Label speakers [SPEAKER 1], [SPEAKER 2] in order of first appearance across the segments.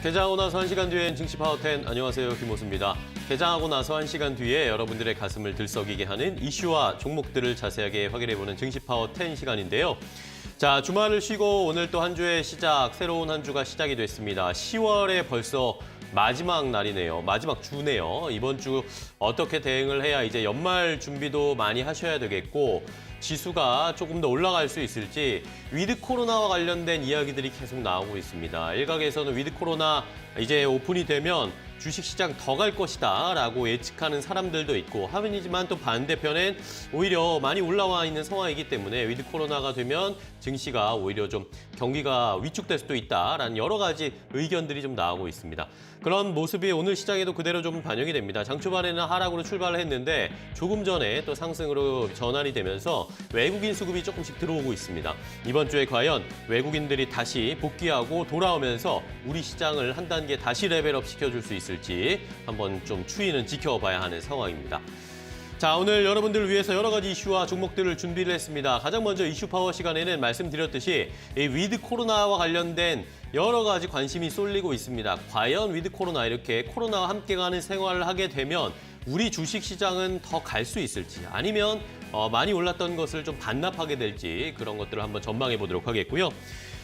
[SPEAKER 1] 개장하고 나서 1시간 뒤엔 증시 파워10 안녕하세요, 김호수입니다. 개장하고 나서 1시간 뒤에 여러분들의 가슴을 들썩이게 하는 이슈와 종목들을 자세하게 확인해보는 증시 파워10 시간인데요. 자, 주말을 쉬고 오늘 또 한 주의 시작, 새로운 한 주가 시작이 됐습니다. 10월에 벌써 마지막 날이네요. 마지막 주네요. 이번 주 어떻게 대응을 해야 이제 연말 준비도 많이 하셔야 되겠고 지수가 조금 더 올라갈 수 있을지 위드 코로나와 관련된 이야기들이 계속 나오고 있습니다. 일각에서는 위드 코로나 이제 오픈이 되면 주식시장 더 갈 것이다 라고 예측하는 사람들도 있고 하면이지만 또 반대편엔 오히려 많이 올라와 있는 상황이기 때문에 위드 코로나가 되면 증시가 오히려 좀 경기가 위축될 수도 있다라는 여러 가지 의견들이 좀 나오고 있습니다. 그런 모습이 오늘 시장에도 그대로 좀 반영이 됩니다. 장 초반에는 하락으로 출발을 했는데 조금 전에 또 상승으로 전환이 되면서 외국인 수급이 조금씩 들어오고 있습니다. 이번 주에 과연 외국인들이 다시 복귀하고 돌아오면서 우리 시장을 한 단계 다시 레벨업 시켜줄 수 있을지 한번 좀 추이는 지켜봐야 하는 상황입니다. 자, 오늘 여러분들을 위해서 여러 가지 이슈와 종목들을 준비를 했습니다. 가장 먼저 이슈 파워 시간에는 말씀드렸듯이 이 위드 코로나와 관련된 여러 가지 관심이 쏠리고 있습니다. 과연 위드 코로나 이렇게 코로나와 함께 가는 생활을 하게 되면 우리 주식시장은 더 갈 수 있을지 아니면 많이 올랐던 것을 좀 반납하게 될지 그런 것들을 한번 전망해 보도록 하겠고요.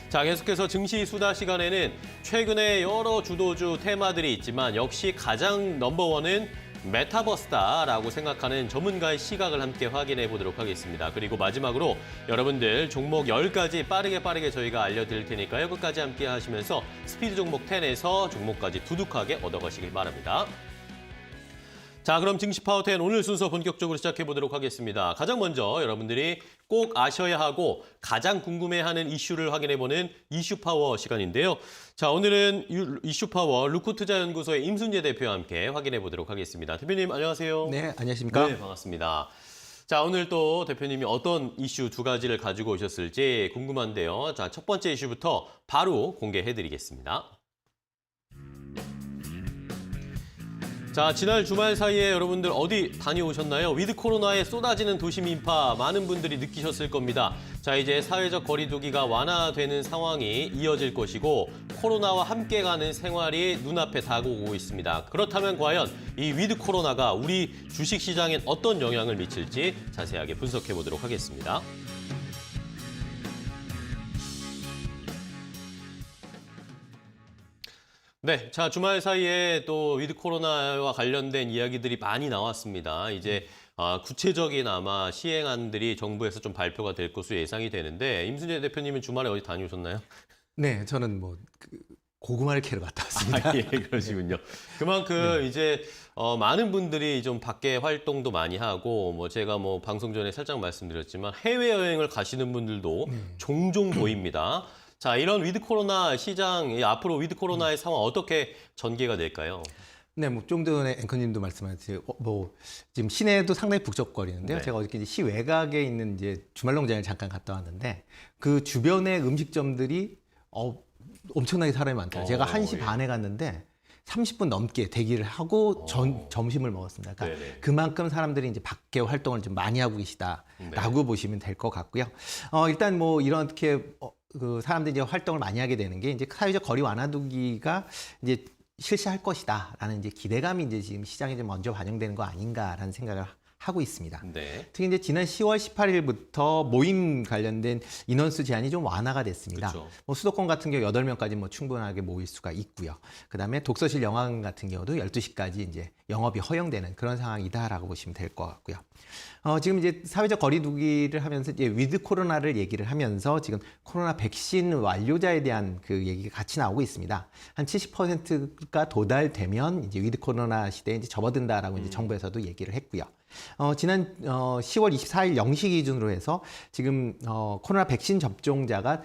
[SPEAKER 1] 자, 계속해서 증시 수다 시간에는 최근에 여러 주도주 테마들이 있지만 역시 가장 넘버원은 메타버스다라고 생각하는 전문가의 시각을 함께 확인해 보도록 하겠습니다. 그리고 마지막으로 여러분들 종목 10가지 빠르게 저희가 알려드릴 테니까요. 끝까지 함께 하시면서 스피드 종목 10에서 종목까지 두둑하게 얻어가시길 바랍니다. 자, 그럼 증시 파워10 오늘 순서 본격적으로 시작해 보도록 하겠습니다. 가장 먼저 여러분들이 꼭 아셔야 하고 가장 궁금해하는 이슈를 확인해보는 이슈 파워 시간인데요. 자, 오늘은 이슈 파워 루코투자연구소의 임순재 대표와 함께 확인해 보도록 하겠습니다. 대표님 안녕하세요.
[SPEAKER 2] 네, 안녕하십니까?
[SPEAKER 1] 네, 반갑습니다. 자, 오늘 또 대표님이 어떤 이슈 두 가지를 가지고 오셨을지 궁금한데요. 자, 첫 번째 이슈부터 바로 공개해 드리겠습니다. 자, 지난 주말 사이에 여러분들 어디 다녀오셨나요? 위드 코로나에 쏟아지는 도심 인파 많은 분들이 느끼셨을 겁니다. 자, 이제 사회적 거리두기가 완화되는 상황이 이어질 것이고 코로나와 함께 가는 생활이 눈앞에 다가오고 있습니다. 그렇다면 과연 이 위드 코로나가 우리 주식시장엔 어떤 영향을 미칠지 자세하게 분석해 보도록 하겠습니다. 네, 자, 주말 사이에 또 위드 코로나와 관련된 이야기들이 많이 나왔습니다. 이제 구체적인 아마 시행안들이 정부에서 좀 발표가 될 것으로 예상이 되는데 임순재 대표님은 주말에 어디 다녀오셨나요?
[SPEAKER 2] 네, 저는 고구마를 캐러 갔다 왔습니다.
[SPEAKER 1] 예, 그러시군요. 그만큼 이제 많은 분들이 좀 밖에 활동도 많이 하고 제가 방송 전에 살짝 말씀드렸지만 해외여행을 가시는 분들도 종종 보입니다. 자, 이런 위드 코로나 시장, 앞으로 위드 코로나의 상황 어떻게 전개가 될까요?
[SPEAKER 2] 네, 좀 전에 앵커님도 말씀하셨듯이 지금 시내도 상당히 북적거리는데요.
[SPEAKER 1] 네.
[SPEAKER 2] 제가 어저께 시 외곽에 있는 이제 주말농장을 잠깐 갔다 왔는데 그 주변의 음식점들이 엄청나게 사람이 많더라고요. 제가 1시 반에 갔는데 30분 넘게 대기를 하고 점심을 먹었습니다. 그러니까
[SPEAKER 1] 네네.
[SPEAKER 2] 그만큼 사람들이 이제 밖에 활동을 좀 많이 하고 계시다라고 보시면 될 것 같고요. 일단 이렇게 그 사람들이 이제 활동을 많이 하게 되는 게 이제 사회적 거리 완화두기가 이제 실시할 것이다라는 이제 기대감이 이제 지금 시장에 좀 먼저 반영되는 거 아닌가라는 생각을 하고 있습니다.
[SPEAKER 1] 네.
[SPEAKER 2] 특히 이제 지난 10월 18일부터 모임 관련된 인원수 제한이 좀 완화가 됐습니다.
[SPEAKER 1] 그렇죠.
[SPEAKER 2] 수도권 같은 경우 8명까지 충분하게 모일 수가 있고요. 그다음에 독서실 영화관 같은 경우도 12시까지 이제 영업이 허용되는 그런 상황이다라고 보시면 될 것 같고요. 지금 이제 사회적 거리두기를 하면서 이제 위드 코로나를 얘기를 하면서 지금 코로나 백신 완료자에 대한 그 얘기가 같이 나오고 있습니다. 한 70%가 도달되면 이제 위드 코로나 시대에 이제 접어든다라고 이제 정부에서도 얘기를 했고요. 지난 10월 24일 0시 기준으로 해서 지금 코로나 백신 접종자가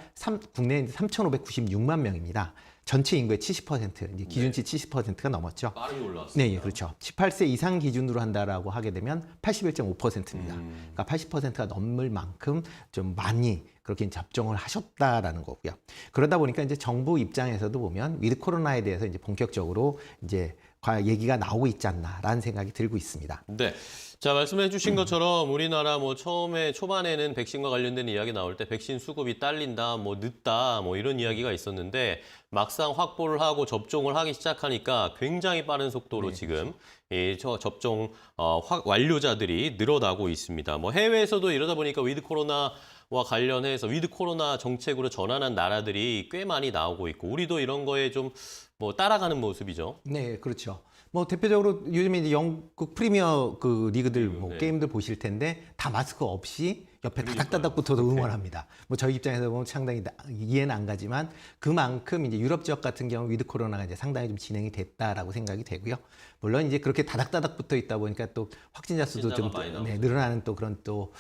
[SPEAKER 2] 국내에 3,596만 명입니다. 전체 인구의 70%, 이제 기준치 70%가 넘었죠.
[SPEAKER 1] 빠르게 올라왔습니다.
[SPEAKER 2] 네, 그렇죠. 18세 이상 기준으로 한다라고 하게 되면 81.5%입니다. 그러니까 80%가 넘을 만큼 좀 많이 그렇게 접종을 하셨다라는 거고요. 그러다 보니까 이제 정부 입장에서도 보면 위드 코로나에 대해서 이제 본격적으로 이제 얘기가 나오고 있지 않나라는 생각이 들고 있습니다.
[SPEAKER 1] 네. 자, 말씀해 주신 것처럼 우리나라 뭐 처음에 초반에는 백신과 관련된 이야기 나올 때 백신 수급이 딸린다, 뭐 늦다, 뭐 이런 이야기가 있었는데 막상 확보를 하고 접종을 하기 시작하니까 굉장히 빠른 속도로
[SPEAKER 2] 네,
[SPEAKER 1] 지금 이 접종 완료자들이 늘어나고 있습니다. 뭐 해외에서도 이러다 보니까 위드 코로나와 관련해서 위드 코로나 정책으로 전환한 나라들이 꽤 많이 나오고 있고 우리도 이런 거에 좀 뭐 따라가는 모습이죠.
[SPEAKER 2] 네, 그렇죠. 뭐 대표적으로 요즘에 이제 영국 프리미어 그 리그들 뭐
[SPEAKER 1] 네.
[SPEAKER 2] 게임들 보실 텐데 다 마스크 없이 옆에
[SPEAKER 1] 그러니까요.
[SPEAKER 2] 다닥다닥 붙어서 응원합니다. 뭐 저희 입장에서 보면 상당히 이해는 안 가지만 그만큼 이제 유럽 지역 같은 경우 위드 코로나가 이제 상당히 좀 진행이 됐다라고 생각이 되고요. 물론 이제 그렇게 다닥다닥 붙어 있다 보니까 또 확진자 수도 좀
[SPEAKER 1] 확진자가 많이
[SPEAKER 2] 늘어나는 또 그런 또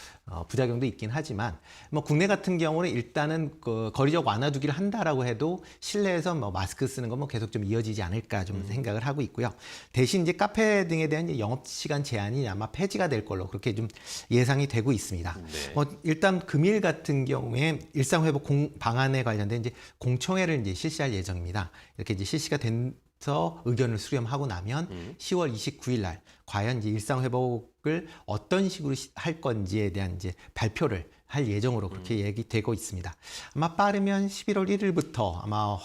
[SPEAKER 2] 부작용도 있긴 하지만 뭐 국내 같은 경우는 일단은 그 거리적 완화두기를 한다라고 해도 실내에서 뭐 마스크 쓰는 건 뭐 계속 좀 이어지지 않을까 좀 생각을 하고 있고요. 대신 이제 카페 등에 대한 이제 영업 시간 제한이 아마 폐지가 될 걸로 그렇게 좀 예상이 되고 있습니다.
[SPEAKER 1] 네.
[SPEAKER 2] 뭐 일단 금일 같은 경우에 일상회복 방안에 관련된 이제 공청회를 이제 실시할 예정입니다. 이렇게 이제 실시가 돼서 의견을 수렴하고 나면 10월 29일 날 과연 이제 일상회복을 어떤 식으로 할 건지에 대한 이제 발표를 할 예정으로 그렇게 얘기되고 있습니다. 아마 빠르면 11월 1일부터 아마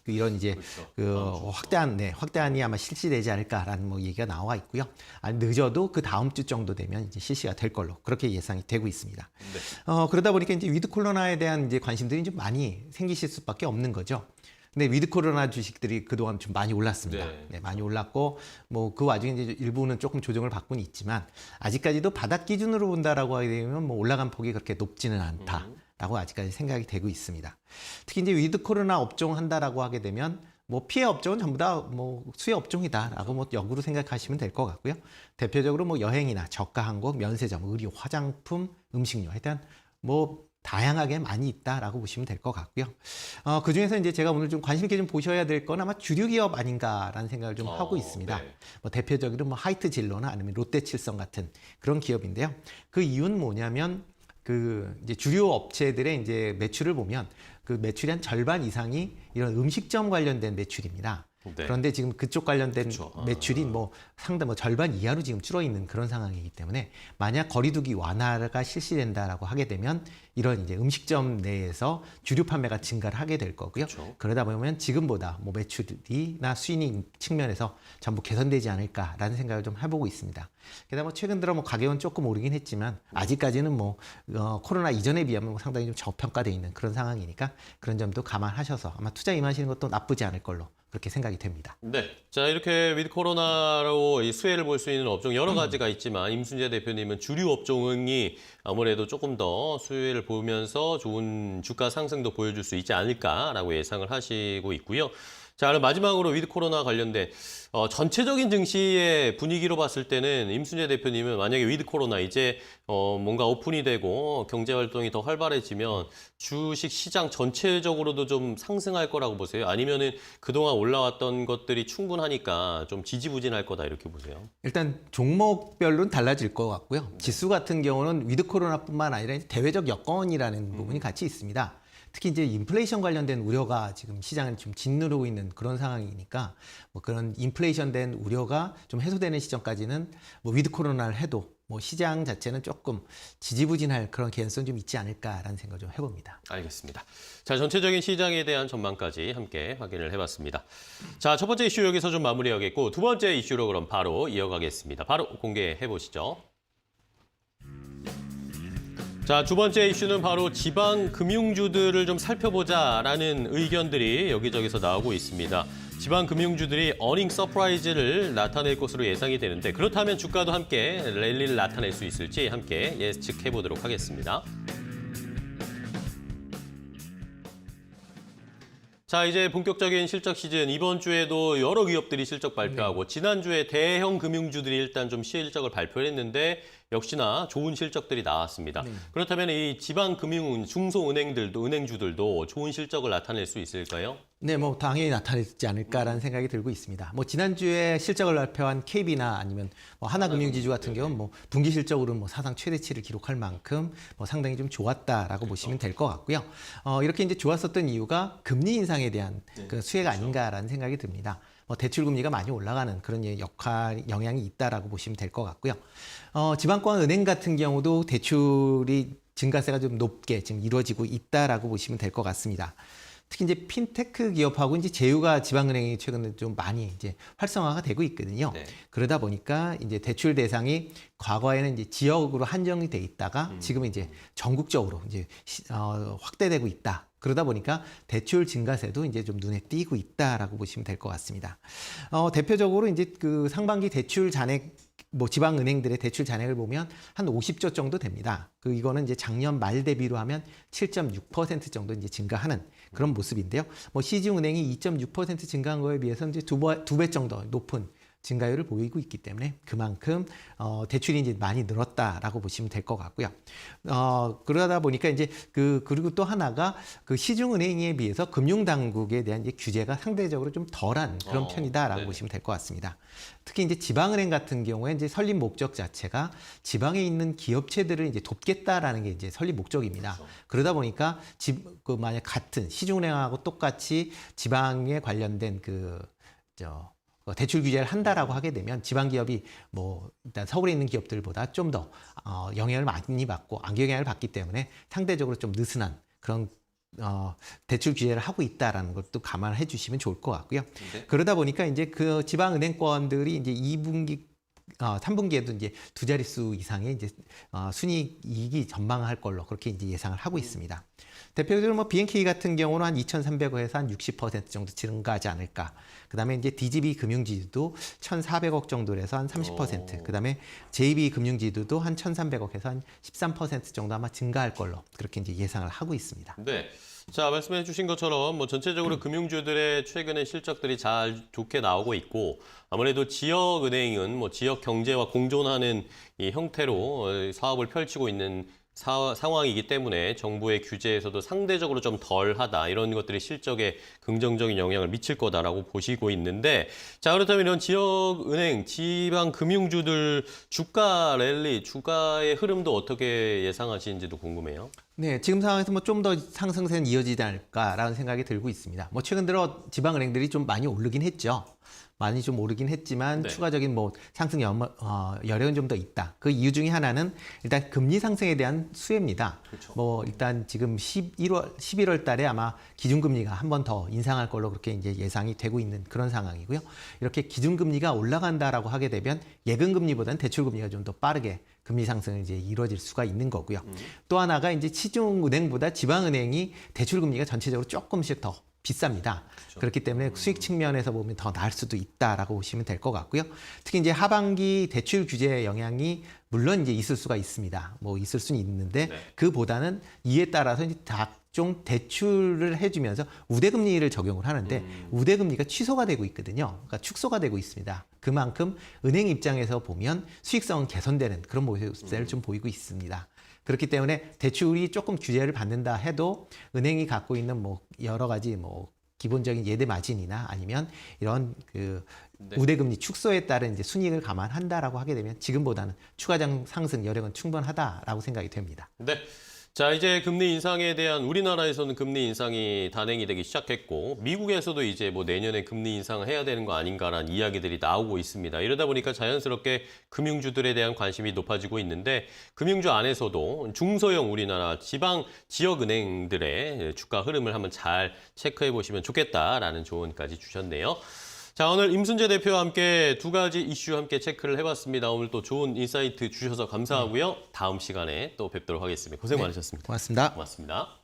[SPEAKER 2] 이런 이제
[SPEAKER 1] 그렇죠.
[SPEAKER 2] 확대안이 아마 실시되지 않을까라는 뭐 얘기가 나와 있고요. 늦어도 그 다음 주 정도 되면 이제 실시가 될 걸로 그렇게 예상이 되고 있습니다.
[SPEAKER 1] 네.
[SPEAKER 2] 그러다 보니까 이제 위드 코로나에 대한 이제 관심들이 좀 많이 생기실 수밖에 없는 거죠. 근데 위드 코로나 주식들이 그동안 좀 많이 올랐습니다.
[SPEAKER 1] 네.
[SPEAKER 2] 네, 많이 올랐고 뭐 그 와중에 이제 일부는 조금 조정을 받고는 있지만 아직까지도 바닥 기준으로 본다라고 하게 되면 뭐 올라간 폭이 그렇게 높지는 않다. 라고 아직까지 생각이 되고 있습니다. 특히 이제 위드 코로나 업종 한다라고 하게 되면 뭐 피해 업종은 전부 다 뭐 수혜 업종이다라고 뭐 역으로 생각하시면 될 것 같고요. 대표적으로 뭐 여행이나 저가 항공, 면세점, 의류, 화장품, 음식료에 대한 뭐 다양하게 많이 있다라고 보시면 될 것 같고요. 그 중에서 이제 제가 오늘 좀 관심 있게 좀 보셔야 될 건 아마 주류 기업 아닌가라는 생각을 좀 하고 있습니다.
[SPEAKER 1] 네.
[SPEAKER 2] 뭐 대표적으로 뭐 하이트 진로나 아니면 롯데칠성 같은 그런 기업인데요. 그 이유는 뭐냐면 그 이제 주류 업체들의 이제 매출을 보면 그 매출의 한 절반 이상이 이런 음식점 관련된 매출입니다.
[SPEAKER 1] 네.
[SPEAKER 2] 그런데 지금 그쪽 관련된
[SPEAKER 1] 그렇죠.
[SPEAKER 2] 매출이 뭐 상당 뭐 절반 이하로 지금 줄어 있는 그런 상황이기 때문에 만약 거리두기 완화가 실시된다라고 하게 되면 이런 이제 음식점 내에서 주류 판매가 증가를 하게 될 거고요.
[SPEAKER 1] 그렇죠.
[SPEAKER 2] 그러다 보면 지금보다 뭐 매출이나 수익 측면에서 전부 개선되지 않을까라는 생각을 좀 해보고 있습니다. 게다가 뭐 최근 들어 뭐 가격은 조금 오르긴 했지만 아직까지는 뭐 코로나 이전에 비하면 뭐 상당히 좀 저평가되어 있는 그런 상황이니까 그런 점도 감안하셔서 아마 투자 임하시는 것도 나쁘지 않을 걸로 그렇게 생각이 됩니다.
[SPEAKER 1] 네. 자, 이렇게 위드 코로나로 이 수혜를 볼 수 있는 업종 여러 가지가 있지만 임순재 대표님은 주류 업종이 아무래도 조금 더 수혜를 보면서 좋은 주가 상승도 보여줄 수 있지 않을까라고 예상을 하시고 있고요. 자, 그럼 마지막으로 위드 코로나 관련된 전체적인 증시의 분위기로 봤을 때는 임순재 대표님은 만약에 위드 코로나 이제 뭔가 오픈이 되고 경제 활동이 더 활발해지면 주식 시장 전체적으로도 좀 상승할 거라고 보세요? 아니면은 그동안 올라왔던 것들이 충분하니까 좀 지지부진할 거다 이렇게 보세요?
[SPEAKER 2] 일단 종목별로는 달라질 것 같고요. 지수 같은 경우는 위드 코로나뿐만 아니라 대외적 여건이라는 부분이 같이 있습니다. 특히 이제 인플레이션 관련된 우려가 지금 시장을 좀 짓누르고 있는 그런 상황이니까 뭐 그런 인플레이션 된 우려가 좀 해소되는 시점까지는 뭐 위드 코로나를 해도 뭐 시장 자체는 조금 지지부진할 그런 개연성이 좀 있지 않을까라는 생각을 좀 해봅니다.
[SPEAKER 1] 알겠습니다. 자, 전체적인 시장에 대한 전망까지 함께 확인을 해봤습니다. 자, 첫 번째 이슈 여기서 좀 마무리하겠고 두 번째 이슈로 그럼 바로 이어가겠습니다. 바로 공개해 보시죠. 자, 두 번째 이슈는 바로 지방 금융주들을 좀 살펴보자라는 의견들이 여기저기서 나오고 있습니다. 지방 금융주들이 어닝 서프라이즈를 나타낼 것으로 예상이 되는데 그렇다면 주가도 함께 랠리를 나타낼 수 있을지 함께 예측해 보도록 하겠습니다. 자, 이제 본격적인 실적 시즌 이번 주에도 여러 기업들이 실적 발표하고 지난주에 대형 금융주들이 일단 좀 실적을 발표했는데 역시나 좋은 실적들이 나왔습니다. 그렇다면 이 지방 금융 중소은행들도 은행주들도 좋은 실적을 나타낼 수 있을까요?
[SPEAKER 2] 네, 뭐 당연히 나타내지 않을까라는 생각이 들고 있습니다. 뭐 지난주에 실적을 발표한 KB나 아니면 뭐 하나금융지주 같은 경우는 뭐 분기 실적으로 뭐 사상 최대치를 기록할 만큼 뭐 상당히 좀 좋았다라고 보시면 될 것 같고요. 이렇게 이제 좋았었던 이유가 금리 인상에 대한 그 수혜가 아닌가라는 생각이 듭니다. 대출 금리가 많이 올라가는 그런 영향이 있다라고 보시면 될 것 같고요. 지방권 은행 같은 경우도 대출이 증가세가 좀 높게 지금 이루어지고 있다라고 보시면 될 것 같습니다. 특히 이제 핀테크 기업하고 이제 제휴가 지방은행이 최근에 좀 많이 이제 활성화가 되고 있거든요.
[SPEAKER 1] 네.
[SPEAKER 2] 그러다 보니까 이제 대출 대상이 과거에는 이제 지역으로 한정이 돼 있다가 지금은 이제 전국적으로 이제 확대되고 있다. 그러다 보니까 대출 증가세도 이제 좀 눈에 띄고 있다라고 보시면 될 것 같습니다. 대표적으로 이제 그 상반기 대출 잔액 지방 은행들의 대출 잔액을 보면 한 50조 정도 됩니다. 이거는 이제 작년 말 대비로 하면 7.6% 정도 이제 증가하는 그런 모습인데요. 시중은행이 2.6% 증가한 거에 비해서 이제 두 배 정도 높은 증가율을 보이고 있기 때문에 그만큼 대출이 이제 많이 늘었다라고 보시면 될 것 같고요. 그러다 보니까 이제 그리고 또 하나가 그 시중은행에 비해서 금융당국에 대한 이제 규제가 상대적으로 좀 덜한 그런 편이다라고
[SPEAKER 1] 네네.
[SPEAKER 2] 보시면 될 것 같습니다. 특히 이제 지방은행 같은 경우에 이제 설립 목적 자체가 지방에 있는 기업체들을 이제 돕겠다라는 게 이제 설립 목적입니다.
[SPEAKER 1] 그렇죠.
[SPEAKER 2] 그러다 보니까 만약 같은 시중은행하고 똑같이 지방에 관련된 대출 규제를 한다라고 하게 되면 지방 기업이 일단 서울에 있는 기업들보다 좀 더 영향을 많이 받고 악영향을 받기 때문에 상대적으로 좀 느슨한 그런 대출 규제를 하고 있다라는 것도 감안해 주시면 좋을 것 같고요.
[SPEAKER 1] 네.
[SPEAKER 2] 그러다 보니까 이제 그 지방 은행권들이 이제 2분기 3분기에도 이제 두 자릿수 이상의 이제 순이익이 전망할 걸로 그렇게 이제 예상을 하고 있습니다. 대표적으로 BNK 같은 경우는 한 2,300억에서 한 60% 정도 증가하지 않을까. 그다음에 이제 DGB 금융지주도 1,400억 정도에서 한 30%. 그다음에 JB 금융지주도 한 1,300억에서 한 13% 정도 아마 증가할 걸로 그렇게 이제 예상을 하고 있습니다.
[SPEAKER 1] 네. 자, 말씀해 주신 것처럼 전체적으로 금융주들의 최근의 실적들이 좋게 나오고 있고 아무래도 지역은행은 지역 경제와 공존하는 이 형태로 사업을 펼치고 있는 상황이기 때문에 정부의 규제에서도 상대적으로 좀 덜하다 이런 것들이 실적에 긍정적인 영향을 미칠 거다라고 보시고 있는데 자 그렇다면 이런 지역은행, 지방 금융주들 주가 랠리, 주가의 흐름도 어떻게 예상하시는지도 궁금해요.
[SPEAKER 2] 네, 지금 상황에서 좀 더 상승세는 이어지지 않을까라는 생각이 들고 있습니다. 최근 들어 지방은행들이 좀 많이 오르긴 했죠. 많이 좀 오르긴 했지만
[SPEAKER 1] 네.
[SPEAKER 2] 추가적인 상승 여력은 좀 더 있다. 그 이유 중에 하나는 일단 금리 상승에 대한 수혜입니다.
[SPEAKER 1] 그렇죠.
[SPEAKER 2] 일단 지금 11월 달에 아마 기준금리가 한 번 더 인상할 걸로 그렇게 이제 예상이 되고 있는 그런 상황이고요. 이렇게 기준금리가 올라간다라고 하게 되면 예금금리보다는 대출금리가 좀 더 빠르게 금리 상승이 이제 이루어질 수가 있는 거고요. 또 하나가 이제 시중은행보다 지방은행이 대출금리가 전체적으로 조금씩 더 비쌉니다. 그렇기 때문에 수익 측면에서 보면 더 나을 수도 있다라고 보시면 될 것 같고요. 특히 이제 하반기 대출 규제 영향이 물론 이제 있을 수가 있습니다. 있을 수는 있는데
[SPEAKER 1] 네.
[SPEAKER 2] 그보다는 이에 따라서 이제 각종 대출을 해주면서 우대금리를 적용을 하는데 우대금리가 취소가 되고 있거든요. 그러니까 축소가 되고 있습니다. 그만큼 은행 입장에서 보면 수익성은 개선되는 그런 모습을 좀 보이고 있습니다. 그렇기 때문에 대출이 조금 규제를 받는다 해도 은행이 갖고 있는 여러 가지 기본적인 예대 마진이나 아니면 이런
[SPEAKER 1] 네.
[SPEAKER 2] 우대금리 축소에 따른 이제 순이익을 감안한다라고 하게 되면 지금보다는 추가 상승 여력은 충분하다라고 생각이 됩니다.
[SPEAKER 1] 네. 자, 이제 금리 인상에 대한 우리나라에서는 금리 인상이 단행이 되기 시작했고 미국에서도 이제 내년에 금리 인상을 해야 되는 거 아닌가라는 이야기들이 나오고 있습니다. 이러다 보니까 자연스럽게 금융주들에 대한 관심이 높아지고 있는데 금융주 안에서도 중소형 우리나라 지역은행들의 주가 흐름을 한번 잘 체크해 보시면 좋겠다라는 조언까지 주셨네요. 자, 오늘 임순재 대표와 함께 두 가지 이슈 함께 체크를 해봤습니다. 오늘 또 좋은 인사이트 주셔서 감사하고요. 다음 시간에 또 뵙도록 하겠습니다. 고생 많으셨습니다.
[SPEAKER 2] 고맙습니다.
[SPEAKER 1] 고맙습니다.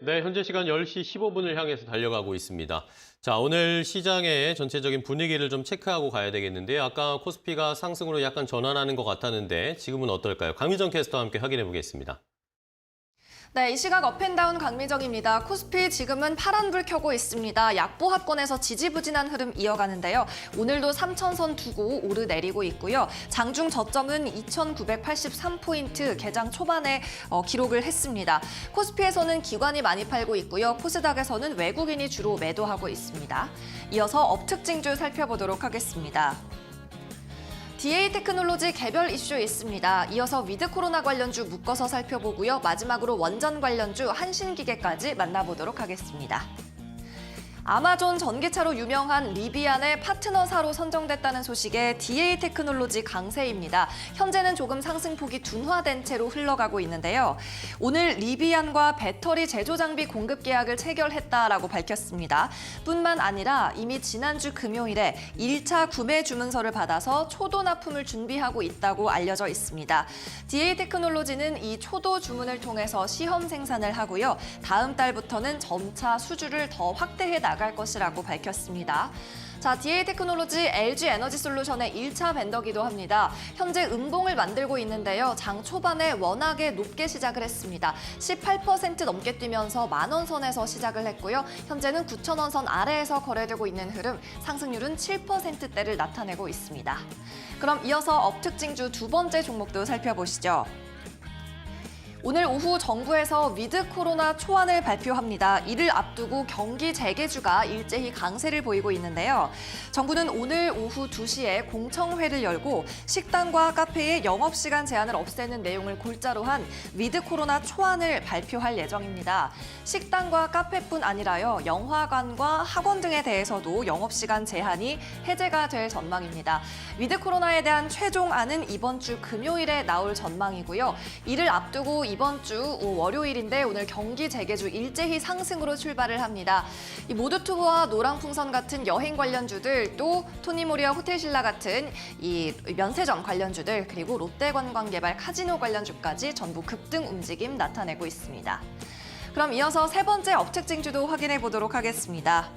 [SPEAKER 1] 네, 현재 시간 10시 15분을 향해서 달려가고 있습니다. 자, 오늘 시장의 전체적인 분위기를 좀 체크하고 가야 되겠는데요. 아까 코스피가 상승으로 약간 전환하는 것 같았는데 지금은 어떨까요? 강미정 캐스터와 함께 확인해 보겠습니다.
[SPEAKER 3] 네, 이 시각 업앤다운 강미정입니다. 코스피 지금은 파란불 켜고 있습니다. 약보합권에서 지지부진한 흐름 이어가는데요. 오늘도 3,000선 두고 오르내리고 있고요. 장중 저점은 2,983포인트 개장 초반에 기록을 했습니다. 코스피에서는 기관이 많이 팔고 있고요. 코스닥에서는 외국인이 주로 매도하고 있습니다. 이어서 업특징주 살펴보도록 하겠습니다. DA테크놀로지 개별 이슈 있습니다. 이어서 위드 코로나 관련주 묶어서 살펴보고요. 마지막으로 원전 관련주 한신기계까지 만나보도록 하겠습니다. 아마존 전기차로 유명한 리비안의 파트너사로 선정됐다는 소식에 DA테크놀로지 강세입니다. 현재는 조금 상승폭이 둔화된 채로 흘러가고 있는데요. 오늘 리비안과 배터리 제조 장비 공급 계약을 체결했다라고 밝혔습니다. 뿐만 아니라 이미 지난주 금요일에 1차 구매 주문서를 받아서 초도 납품을 준비하고 있다고 알려져 있습니다. DA테크놀로지는 이 초도 주문을 통해서 시험 생산을 하고요. 다음 달부터는 점차 수주를 더 확대해 나갈 것이라고 밝혔습니다. 자, DA테크놀로지 LG에너지솔루션의 1차 벤더기도 합니다. 현재 음봉을 만들고 있는데요. 장 초반에 워낙에 높게 시작을 했습니다. 18% 넘게 뛰면서 만원 선에서 시작을 했고요. 현재는 9,000원 선 아래에서 거래되고 있는 흐름, 상승률은 7%대를 나타내고 있습니다. 그럼 이어서 업특징주 두 번째 종목도 살펴보시죠. 오늘 오후 정부에서 위드 코로나 초안을 발표합니다. 이를 앞두고 경기 재개주가 일제히 강세를 보이고 있는데요. 정부는 오늘 오후 2시에 공청회를 열고 식당과 카페의 영업시간 제한을 없애는 내용을 골자로 한 위드 코로나 초안을 발표할 예정입니다. 식당과 카페뿐 아니라요, 영화관과 학원 등에 대해서도 영업시간 제한이 해제가 될 전망입니다. 위드 코로나에 대한 최종안은 이번 주 금요일에 나올 전망이고요. 이를 앞두고 이번 주 월요일인데 오늘 경기 재개주 일제히 상승으로 출발을 합니다. 이 모두투브와 노랑풍선 같은 여행 관련주들, 또 토니모리와 호텔신라 같은 이 면세점 관련주들, 그리고 롯데관광개발 카지노 관련주까지 전부 급등 움직임 나타내고 있습니다. 그럼 이어서 세 번째 업특징주도 확인해 보도록 하겠습니다.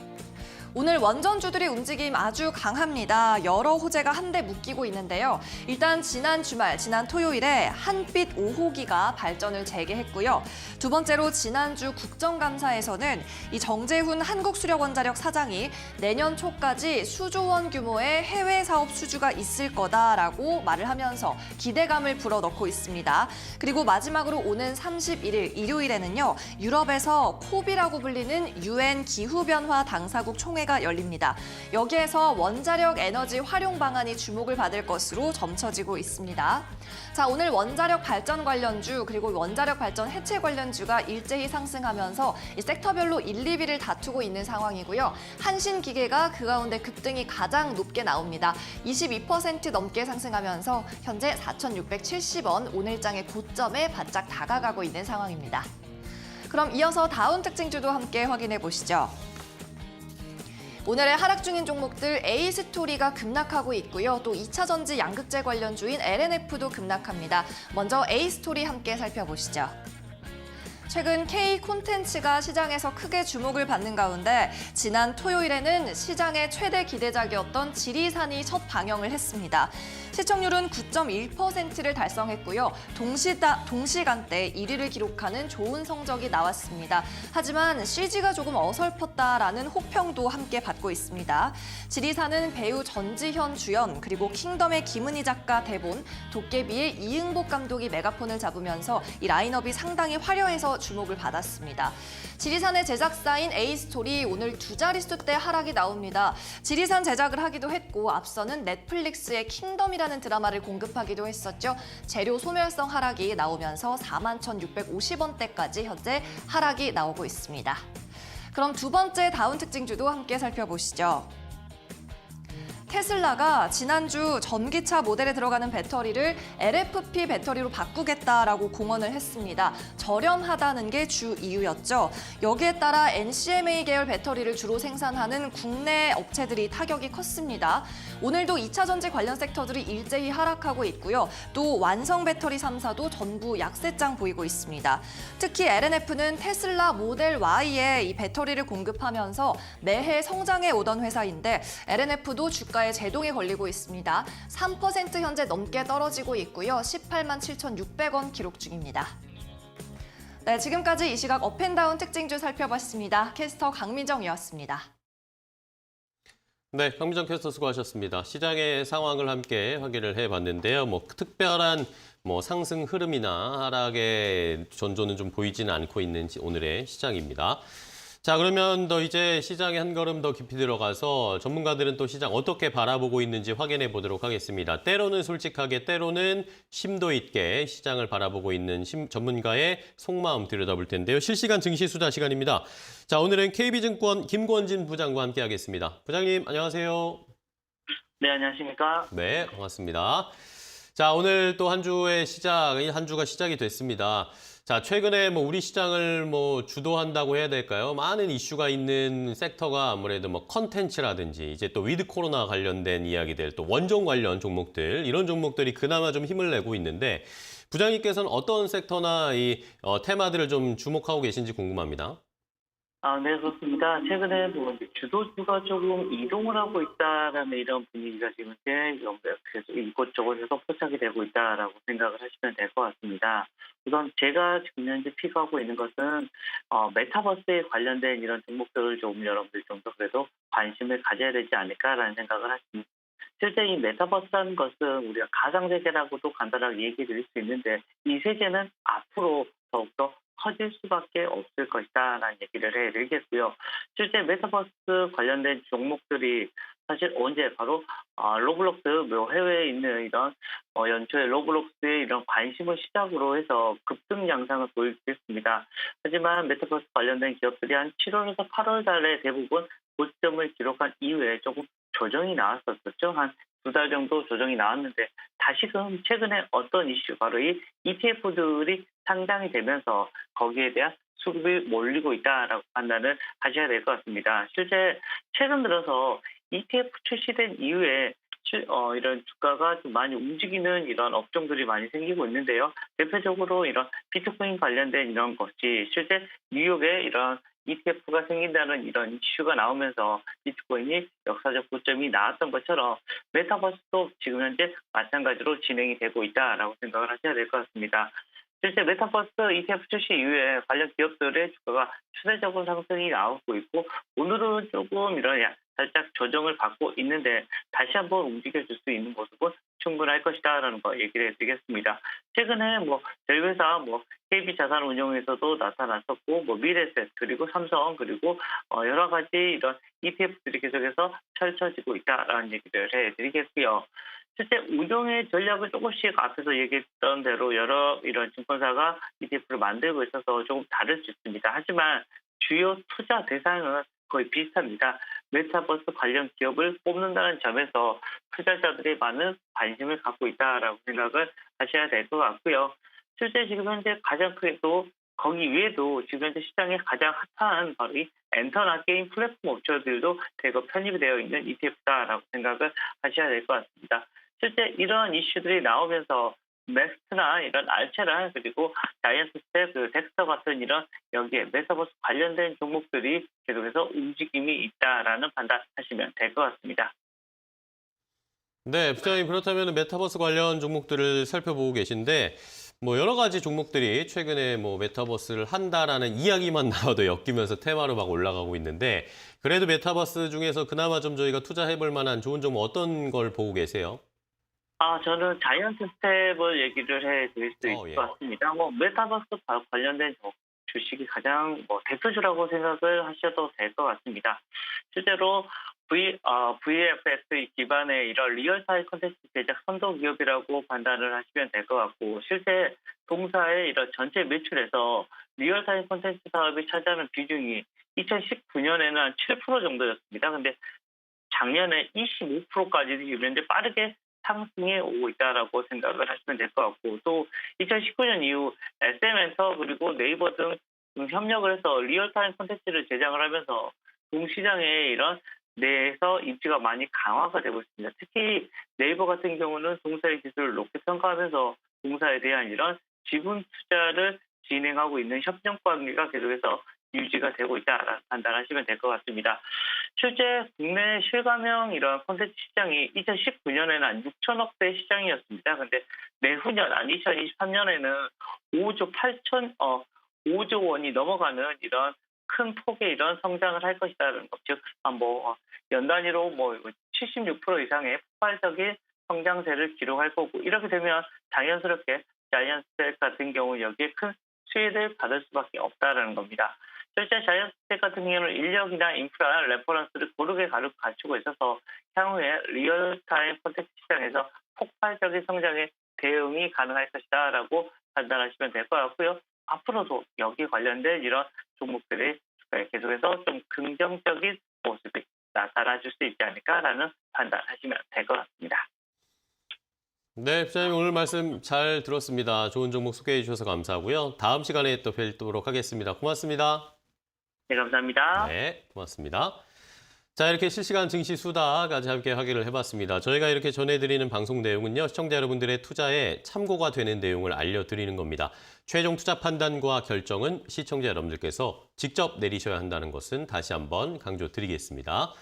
[SPEAKER 3] 오늘 원전주들의 움직임 아주 강합니다. 여러 호재가 한데 묶이고 있는데요. 일단 지난 주말, 지난 토요일에 한빛 5호기가 발전을 재개했고요. 두 번째로 지난주 국정감사에서는 이 정재훈 한국수력원자력 사장이 내년 초까지 수조 원 규모의 해외 사업 수주가 있을 거다라고 말을 하면서 기대감을 불어넣고 있습니다. 그리고 마지막으로 오는 31일 일요일에는요. 유럽에서 콥이라고 불리는 UN 기후변화 당사국 총회가 열립니다. 여기에서 원자력 에너지 활용 방안이 주목을 받을 것으로 점쳐지고 있습니다. 자, 오늘 원자력 발전 관련주 그리고 원자력 발전 해체 관련주가 일제히 상승하면서 이 섹터별로 1, 2위를 다투고 있는 상황이고요. 한신기계가 그 가운데 급등이 가장 높게 나옵니다. 22% 넘게 상승하면서 현재 4,670원 오늘장의 고점에 바짝 다가가고 있는 상황입니다. 그럼 이어서 다운 특징주도 함께 확인해 보시죠. 오늘의 하락 중인 종목들 A스토리가 급락하고 있고요. 또 2차 전지 양극재 관련주인 LNF도 급락합니다. 먼저 A스토리 함께 살펴보시죠. 최근 K 콘텐츠가 시장에서 크게 주목을 받는 가운데 지난 토요일에는 시장의 최대 기대작이었던 지리산이 첫 방영을 했습니다. 시청률은 9.1%를 달성했고요. 동시간대 1위를 기록하는 좋은 성적이 나왔습니다. 하지만 CG가 조금 어설펐다라는 혹평도 함께 받고 있습니다. 지리산은 배우 전지현 주연, 그리고 킹덤의 김은희 작가 대본, 도깨비의 이응복 감독이 메가폰을 잡으면서 이 라인업이 상당히 화려해서 주목을 받았습니다. 지리산의 제작사인 A스토리 오늘 두 자릿수대 하락이 나옵니다. 지리산 제작을 하기도 했고 앞서는 넷플릭스의 킹덤이라는 드라마를 공급하기도 했었죠. 재료 소멸성 하락이 나오면서 41,650원대까지 현재 하락이 나오고 있습니다. 그럼 두 번째 다운 특징주도 함께 살펴보시죠. 테슬라가 지난주 전기차 모델에 들어가는 배터리를 LFP 배터리로 바꾸겠다라고 공언을 했습니다. 저렴하다는 게 주 이유였죠. 여기에 따라 NCMA 계열 배터리를 주로 생산하는 국내 업체들이 타격이 컸습니다. 오늘도 2차 전지 관련 섹터들이 일제히 하락하고 있고요. 또 완성 배터리 3사도 전부 약세장 보이고 있습니다. 특히 LNF는 테슬라 모델 Y에 이 배터리를 공급하면서 매해 성장해 오던 회사인데 LNF도 주가에 제동이 걸리고 있습니다. 3% 현재 넘게 떨어지고 있고요. 187,600원 기록 중입니다. 네, 지금까지 이 시각 업앤다운 특징주 살펴봤습니다. 캐스터 강민정이었습니다.
[SPEAKER 1] 네, 강민정 캐스터 수고하셨습니다. 시장의 상황을 함께 확인을 해봤는데요. 특별한 상승 흐름이나 하락의 전조는 좀 보이지는 않고 있는 오늘의 시장입니다. 자, 그러면 더 이제 시장에 한 걸음 더 깊이 들어가서 전문가들은 또 시장 어떻게 바라보고 있는지 확인해 보도록 하겠습니다. 때로는 솔직하게, 때로는 심도 있게 시장을 바라보고 있는 전문가의 속마음 들여다볼 텐데요. 실시간 증시 수다 시간입니다. 자, 오늘은 KB증권 김권진 부장과 함께 하겠습니다. 부장님, 안녕하세요.
[SPEAKER 4] 네, 안녕하십니까?
[SPEAKER 1] 네, 반갑습니다. 자, 오늘 또 한 주가 시작이 됐습니다. 자, 최근에 우리 시장을 주도한다고 해야 될까요? 많은 이슈가 있는 섹터가 아무래도 컨텐츠라든지 이제 또 위드 코로나 관련된 이야기들, 또 원전 관련 종목들, 이런 종목들이 그나마 좀 힘을 내고 있는데 부장님께서는 어떤 섹터나 이 테마들을 좀 주목하고 계신지 궁금합니다.
[SPEAKER 4] 네, 그렇습니다. 최근에 이제 주도주가 조금 이동을 하고 있다라는 이런 분위기가 지금 계속 이곳저곳에서 포착이 되고 있다라고 생각을 하시면 될 것 같습니다. 우선 제가 지금 현재 픽하고 있는 것은 메타버스에 관련된 이런 종목들을 좀 여러분들 좀 더 그래도 관심을 가져야 되지 않을까라는 생각을 하십니다. 실제 이 메타버스라는 것은 우리가 가상세계라고도 간단하게 얘기 드릴 수 있는데 이 세계는 앞으로 더욱더 커질 수밖에 없을 것이다라는 얘기를 해드리겠고요. 실제 메타버스 관련된 종목들이 사실 언제 바로 로블록스 해외에 있는 이런 연초에 로블록스의 이런 관심을 시작으로 해서 급등 양상을 보이겠습니다. 하지만 메타버스 관련된 기업들이 한 7월에서 8월 달에 대부분 고점을 기록한 이후에 조금 조정이 나왔었죠. 한 2달 정도 조정이 나왔는데 다시금 최근에 어떤 이슈, 바로 이 ETF들이 상장이 되면서 거기에 대한 수급이 몰리고 있다라고 판단을 하셔야 될 것 같습니다. 실제 최근 들어서 ETF 출시된 이후에 이런 주가가 좀 많이 움직이는 이런 업종들이 많이 생기고 있는데요. 대표적으로 이런 비트코인 관련된 이런 것이 실제 뉴욕에 이런 ETF가 생긴다는 이런 이슈가 나오면서 비트코인이 역사적 고점이 나왔던 것처럼 메타버스도 지금 현재 마찬가지로 진행이 되고 있다라고 생각을 하셔야 될 것 같습니다. 실제 메타버스 ETF 출시 이후에 관련 기업들의 주가가 추세적인 상승이 나오고 있고 오늘은 조금 이런 살짝 조정을 받고 있는데 다시 한번 움직여줄 수 있는 모습은 충분할 것이다라는 거 얘기를 해드리겠습니다. 최근에 저희 회사 KB자산운용에서도 나타났었고 미래셋 그리고 삼성 그리고 여러 가지 이런 ETF들이 계속해서 펼쳐지고 있다라는 얘기를 해드리겠고요. 실제 운용의 전략을 조금씩 앞에서 얘기했던 대로 여러 이런 증권사가 ETF를 만들고 있어서 조금 다를 수 있습니다. 하지만 주요 투자 대상은 거의 비슷합니다. 메타버스 관련 기업을 뽑는다는 점에서 투자자들이 많은 관심을 갖고 있다라고 생각을 하셔야 될 것 같고요. 실제 지금 현재 가장 크게도 거기 위에도 지금 현재 시장에 가장 핫한 바로 이 엔터나 게임 플랫폼 업체들도 대거 편입이 되어 있는 ETF다라고 생각을 하셔야 될 것 같습니다. 실제 이러한 이슈들이 나오면서 맥스나 이런 알체란 그리고 자이언트스텝, 덱스터 같은 이런 여기에 메타버스 관련된 종목들이 계속해서 움직임이 있다라는 판단하시면 될 것 같습니다.
[SPEAKER 1] 네, 부장님, 그렇다면 메타버스 관련 종목들을 살펴보고 계신데 여러 가지 종목들이 최근에 메타버스를 한다라는 이야기만 나와도 엮이면서 테마로 막 올라가고 있는데 그래도 메타버스 중에서 그나마 좀 저희가 투자해볼 만한 좋은 종목 어떤 걸 보고 계세요?
[SPEAKER 4] 저는 자이언트 스텝을 얘기를 해드릴 수 있을 것 같습니다. 메타버스 관련된 주식이 가장 대표주라고 생각을 하셔도 될 것 같습니다. 실제로 VFX 기반의 이런 리얼타임 콘텐츠 제작 선도 기업이라고 판단을 하시면 될 것 같고 실제 동사의 이런 전체 매출에서 리얼타임 콘텐츠 사업이 차지하는 비중이 2019년에는 한 7% 정도였습니다. 근데 작년에 25%까지 현재 빠르게 상승해 오고 있다라고 생각을 하시면 될 것 같고 또 2019년 이후 SM엔터 그리고 네이버 등 협력을 해서 리얼타임 콘텐츠를 제작을 하면서 동시장에 이런 내에서 입지가 많이 강화가 되고 있습니다. 특히 네이버 같은 경우는 동사의 기술을 높게 평가하면서 동사에 대한 이런 지분 투자를 진행하고 있는 협력 관계가 계속해서 유지가 되고 있다라는 판단하시면 될 것 같습니다. 실제 국내 실감형 이런 콘텐츠 시장이 2019년에는 한 6천억대 시장이었습니다. 근데 내후년, 2023년에는 5조 원이 넘어가는 이런 큰 폭의 이런 성장을 할 것이다라는 것. 즉, 연 단위로 76% 이상의 폭발적인 성장세를 기록할 거고, 이렇게 되면 자연스럽게 자이언트텍 같은 경우 여기에 큰 수혜를 받을 수밖에 없다라는 겁니다. 실제 자이언트텍 같은 경우는 인력이나 인프라, 레퍼런스를 고르게 갖추고 있어서 향후에 리얼타임 콘텐츠 시장에서 폭발적인 성장에 대응이 가능할 것이다라고 판단하시면 될 것 같고요. 앞으로도 여기 관련된 이런 종목들이 계속해서 좀 긍정적인 모습이 나타나줄 수 있지 않을까라는 판단하시면 될 것 같습니다.
[SPEAKER 1] 네, 부장님 오늘 말씀 잘 들었습니다. 좋은 종목 소개해 주셔서 감사하고요. 다음 시간에 또 뵙도록 하겠습니다. 고맙습니다.
[SPEAKER 4] 네, 감사합니다.
[SPEAKER 1] 네, 고맙습니다. 자, 이렇게 실시간 증시 수다까지 함께 확인을 해봤습니다. 저희가 이렇게 전해드리는 방송 내용은요, 시청자 여러분들의 투자에 참고가 되는 내용을 알려드리는 겁니다. 최종 투자 판단과 결정은 시청자 여러분들께서 직접 내리셔야 한다는 것은 다시 한번 강조드리겠습니다.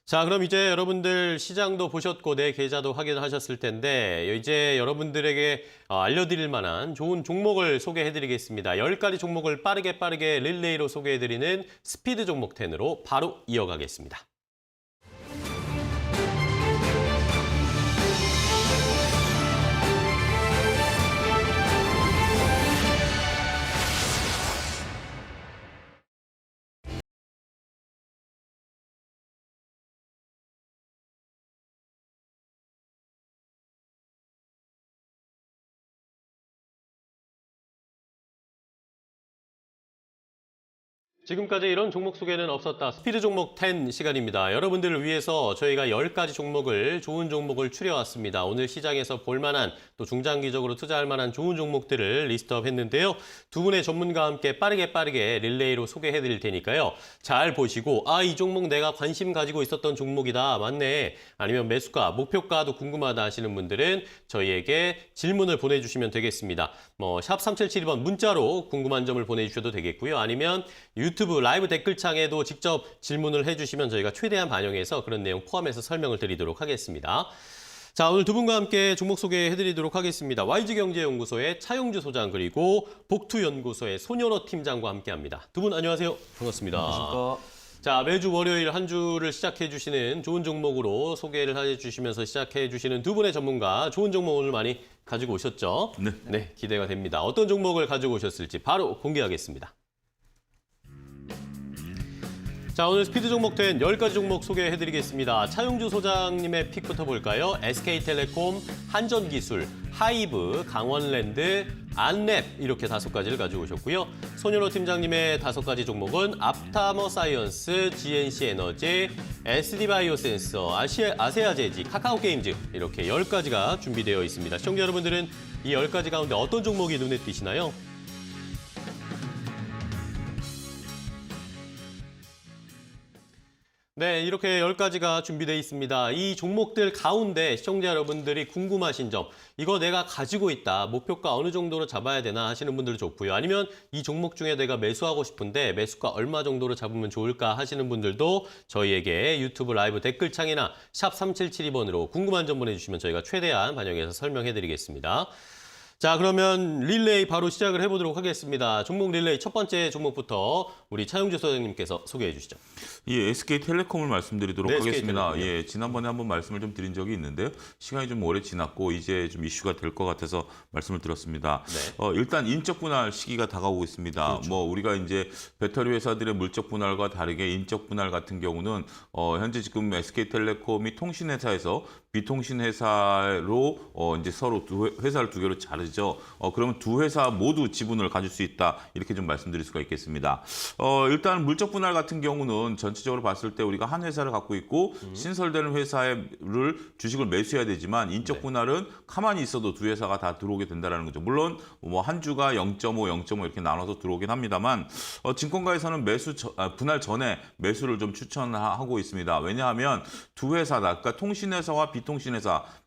[SPEAKER 1] 자, 그럼 이제 여러분들 시장도 보셨고 내 계좌도 확인하셨을 텐데 이제 여러분들에게 알려드릴 만한 좋은 종목을 소개해드리겠습니다. 10가지 종목을 빠르게 릴레이로 소개해드리는 스피드 종목 10으로 바로 이어가겠습니다. 지금까지 이런 종목 소개는 없었다. 스피드 종목 10 시간입니다. 여러분들을 위해서 저희가 10가지 종목을, 좋은 종목을 추려왔습니다. 오늘 시장에서 볼만한 또 중장기적으로 투자할 만한 좋은 종목들을 리스트업 했는데요. 두 분의 전문가와 함께 빠르게 릴레이로 소개해드릴 테니까요. 잘 보시고 이 종목 내가 관심 가지고 있었던 종목이다. 맞네. 아니면 매수가, 목표가도 궁금하다 하시는 분들은 저희에게 질문을 보내주시면 되겠습니다. 샵 3772번 문자로 궁금한 점을 보내주셔도 되겠고요. 아니면 유튜브 라이브 댓글창에도 직접 질문을 해주시면 저희가 최대한 반영해서 그런 내용 포함해서 설명을 드리도록 하겠습니다. 자, 오늘 두 분과 함께 종목 소개해드리도록 하겠습니다. YG경제연구소의 차용주 소장 그리고 복투연구소의 손현호 팀장과 함께합니다. 두 분 안녕하세요. 반갑습니다.
[SPEAKER 2] 안녕하십니까.
[SPEAKER 1] 자, 매주 월요일 한 주를 시작해주시는 좋은 종목으로 소개를 해주시면서 시작해주시는 두 분의 전문가, 좋은 종목 오늘 많이 가지고 오셨죠? 네, 기대가 됩니다. 어떤 종목을 가지고 오셨을지 바로 공개하겠습니다. 자, 오늘 스피드 종목 된 10가지 종목 소개해드리겠습니다. 차용주 소장님의 픽부터 볼까요? SK텔레콤, 한전기술, 하이브, 강원랜드, 안랩 이렇게 5가지를 가지고 오셨고요. 손현호 팀장님의 5가지 종목은 앞타머사이언스, GNC에너지, SD바이오센서, 아세아제지, 카카오게임즈 이렇게 10가지가 준비되어 있습니다. 시청자 여러분들은 이 10가지 가운데 어떤 종목이 눈에 띄시나요? 네, 이렇게 10가지가 준비되어 있습니다. 이 종목들 가운데 시청자 여러분들이 궁금하신 점, 이거 내가 가지고 있다, 목표가 어느 정도로 잡아야 되나 하시는 분들 좋고요. 아니면 이 종목 중에 내가 매수하고 싶은데 매수가 얼마 정도로 잡으면 좋을까 하시는 분들도 저희에게 유튜브 라이브 댓글창이나 샵 3772번으로 궁금한 점 보내주시면 저희가 최대한 반영해서 설명해드리겠습니다. 자, 그러면 릴레이 바로 시작을 해보도록 하겠습니다. 종목 릴레이 첫 번째 종목부터 우리 차용주 소장님께서 소개해 주시죠.
[SPEAKER 5] 예, SK텔레콤을 말씀드리도록
[SPEAKER 1] 네,
[SPEAKER 5] 하겠습니다.
[SPEAKER 1] SK텔레콤.
[SPEAKER 5] 예, 지난번에 한번 말씀을 좀 드린 적이 있는데요. 시간이 좀 오래 지났고 이제 좀 이슈가 될 것 같아서 말씀을 드렸습니다.
[SPEAKER 1] 네.
[SPEAKER 5] 일단 인적 분할 시기가 다가오고 있습니다.
[SPEAKER 1] 그렇죠.
[SPEAKER 5] 우리가 이제 배터리 회사들의 물적 분할과 다르게 인적 분할 같은 경우는 현재 지금 SK텔레콤이 통신회사에서 비통신회사로 이제 서로 회사를 두 개로 자르죠. 그러면 두 회사 모두 지분을 가질 수 있다. 이렇게 좀 말씀드릴 수가 있겠습니다. 일단 물적 분할 같은 경우는 전체적으로 봤을 때 우리가 한 회사를 갖고 있고 신설되는 회사를 주식을 매수해야 되지만 인적 분할은 가만히 있어도 두 회사가 다 들어오게 된다는 거죠. 물론 한 주가 0.5 이렇게 나눠서 들어오긴 합니다만 증권가에서는 분할 전에 매수를 좀 추천하고 있습니다. 왜냐하면 두 회사다. 그러니까 통신회사와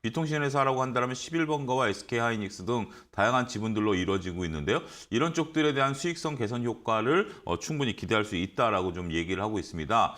[SPEAKER 5] 비통신회사라고 한다면 11번가와 SK하이닉스 등 다양한 지분들로 이루어지고 있는데요. 이런 쪽들에 대한 수익성 개선 효과를 충분히 기대할 수 있다라고 좀 얘기를 하고 있습니다.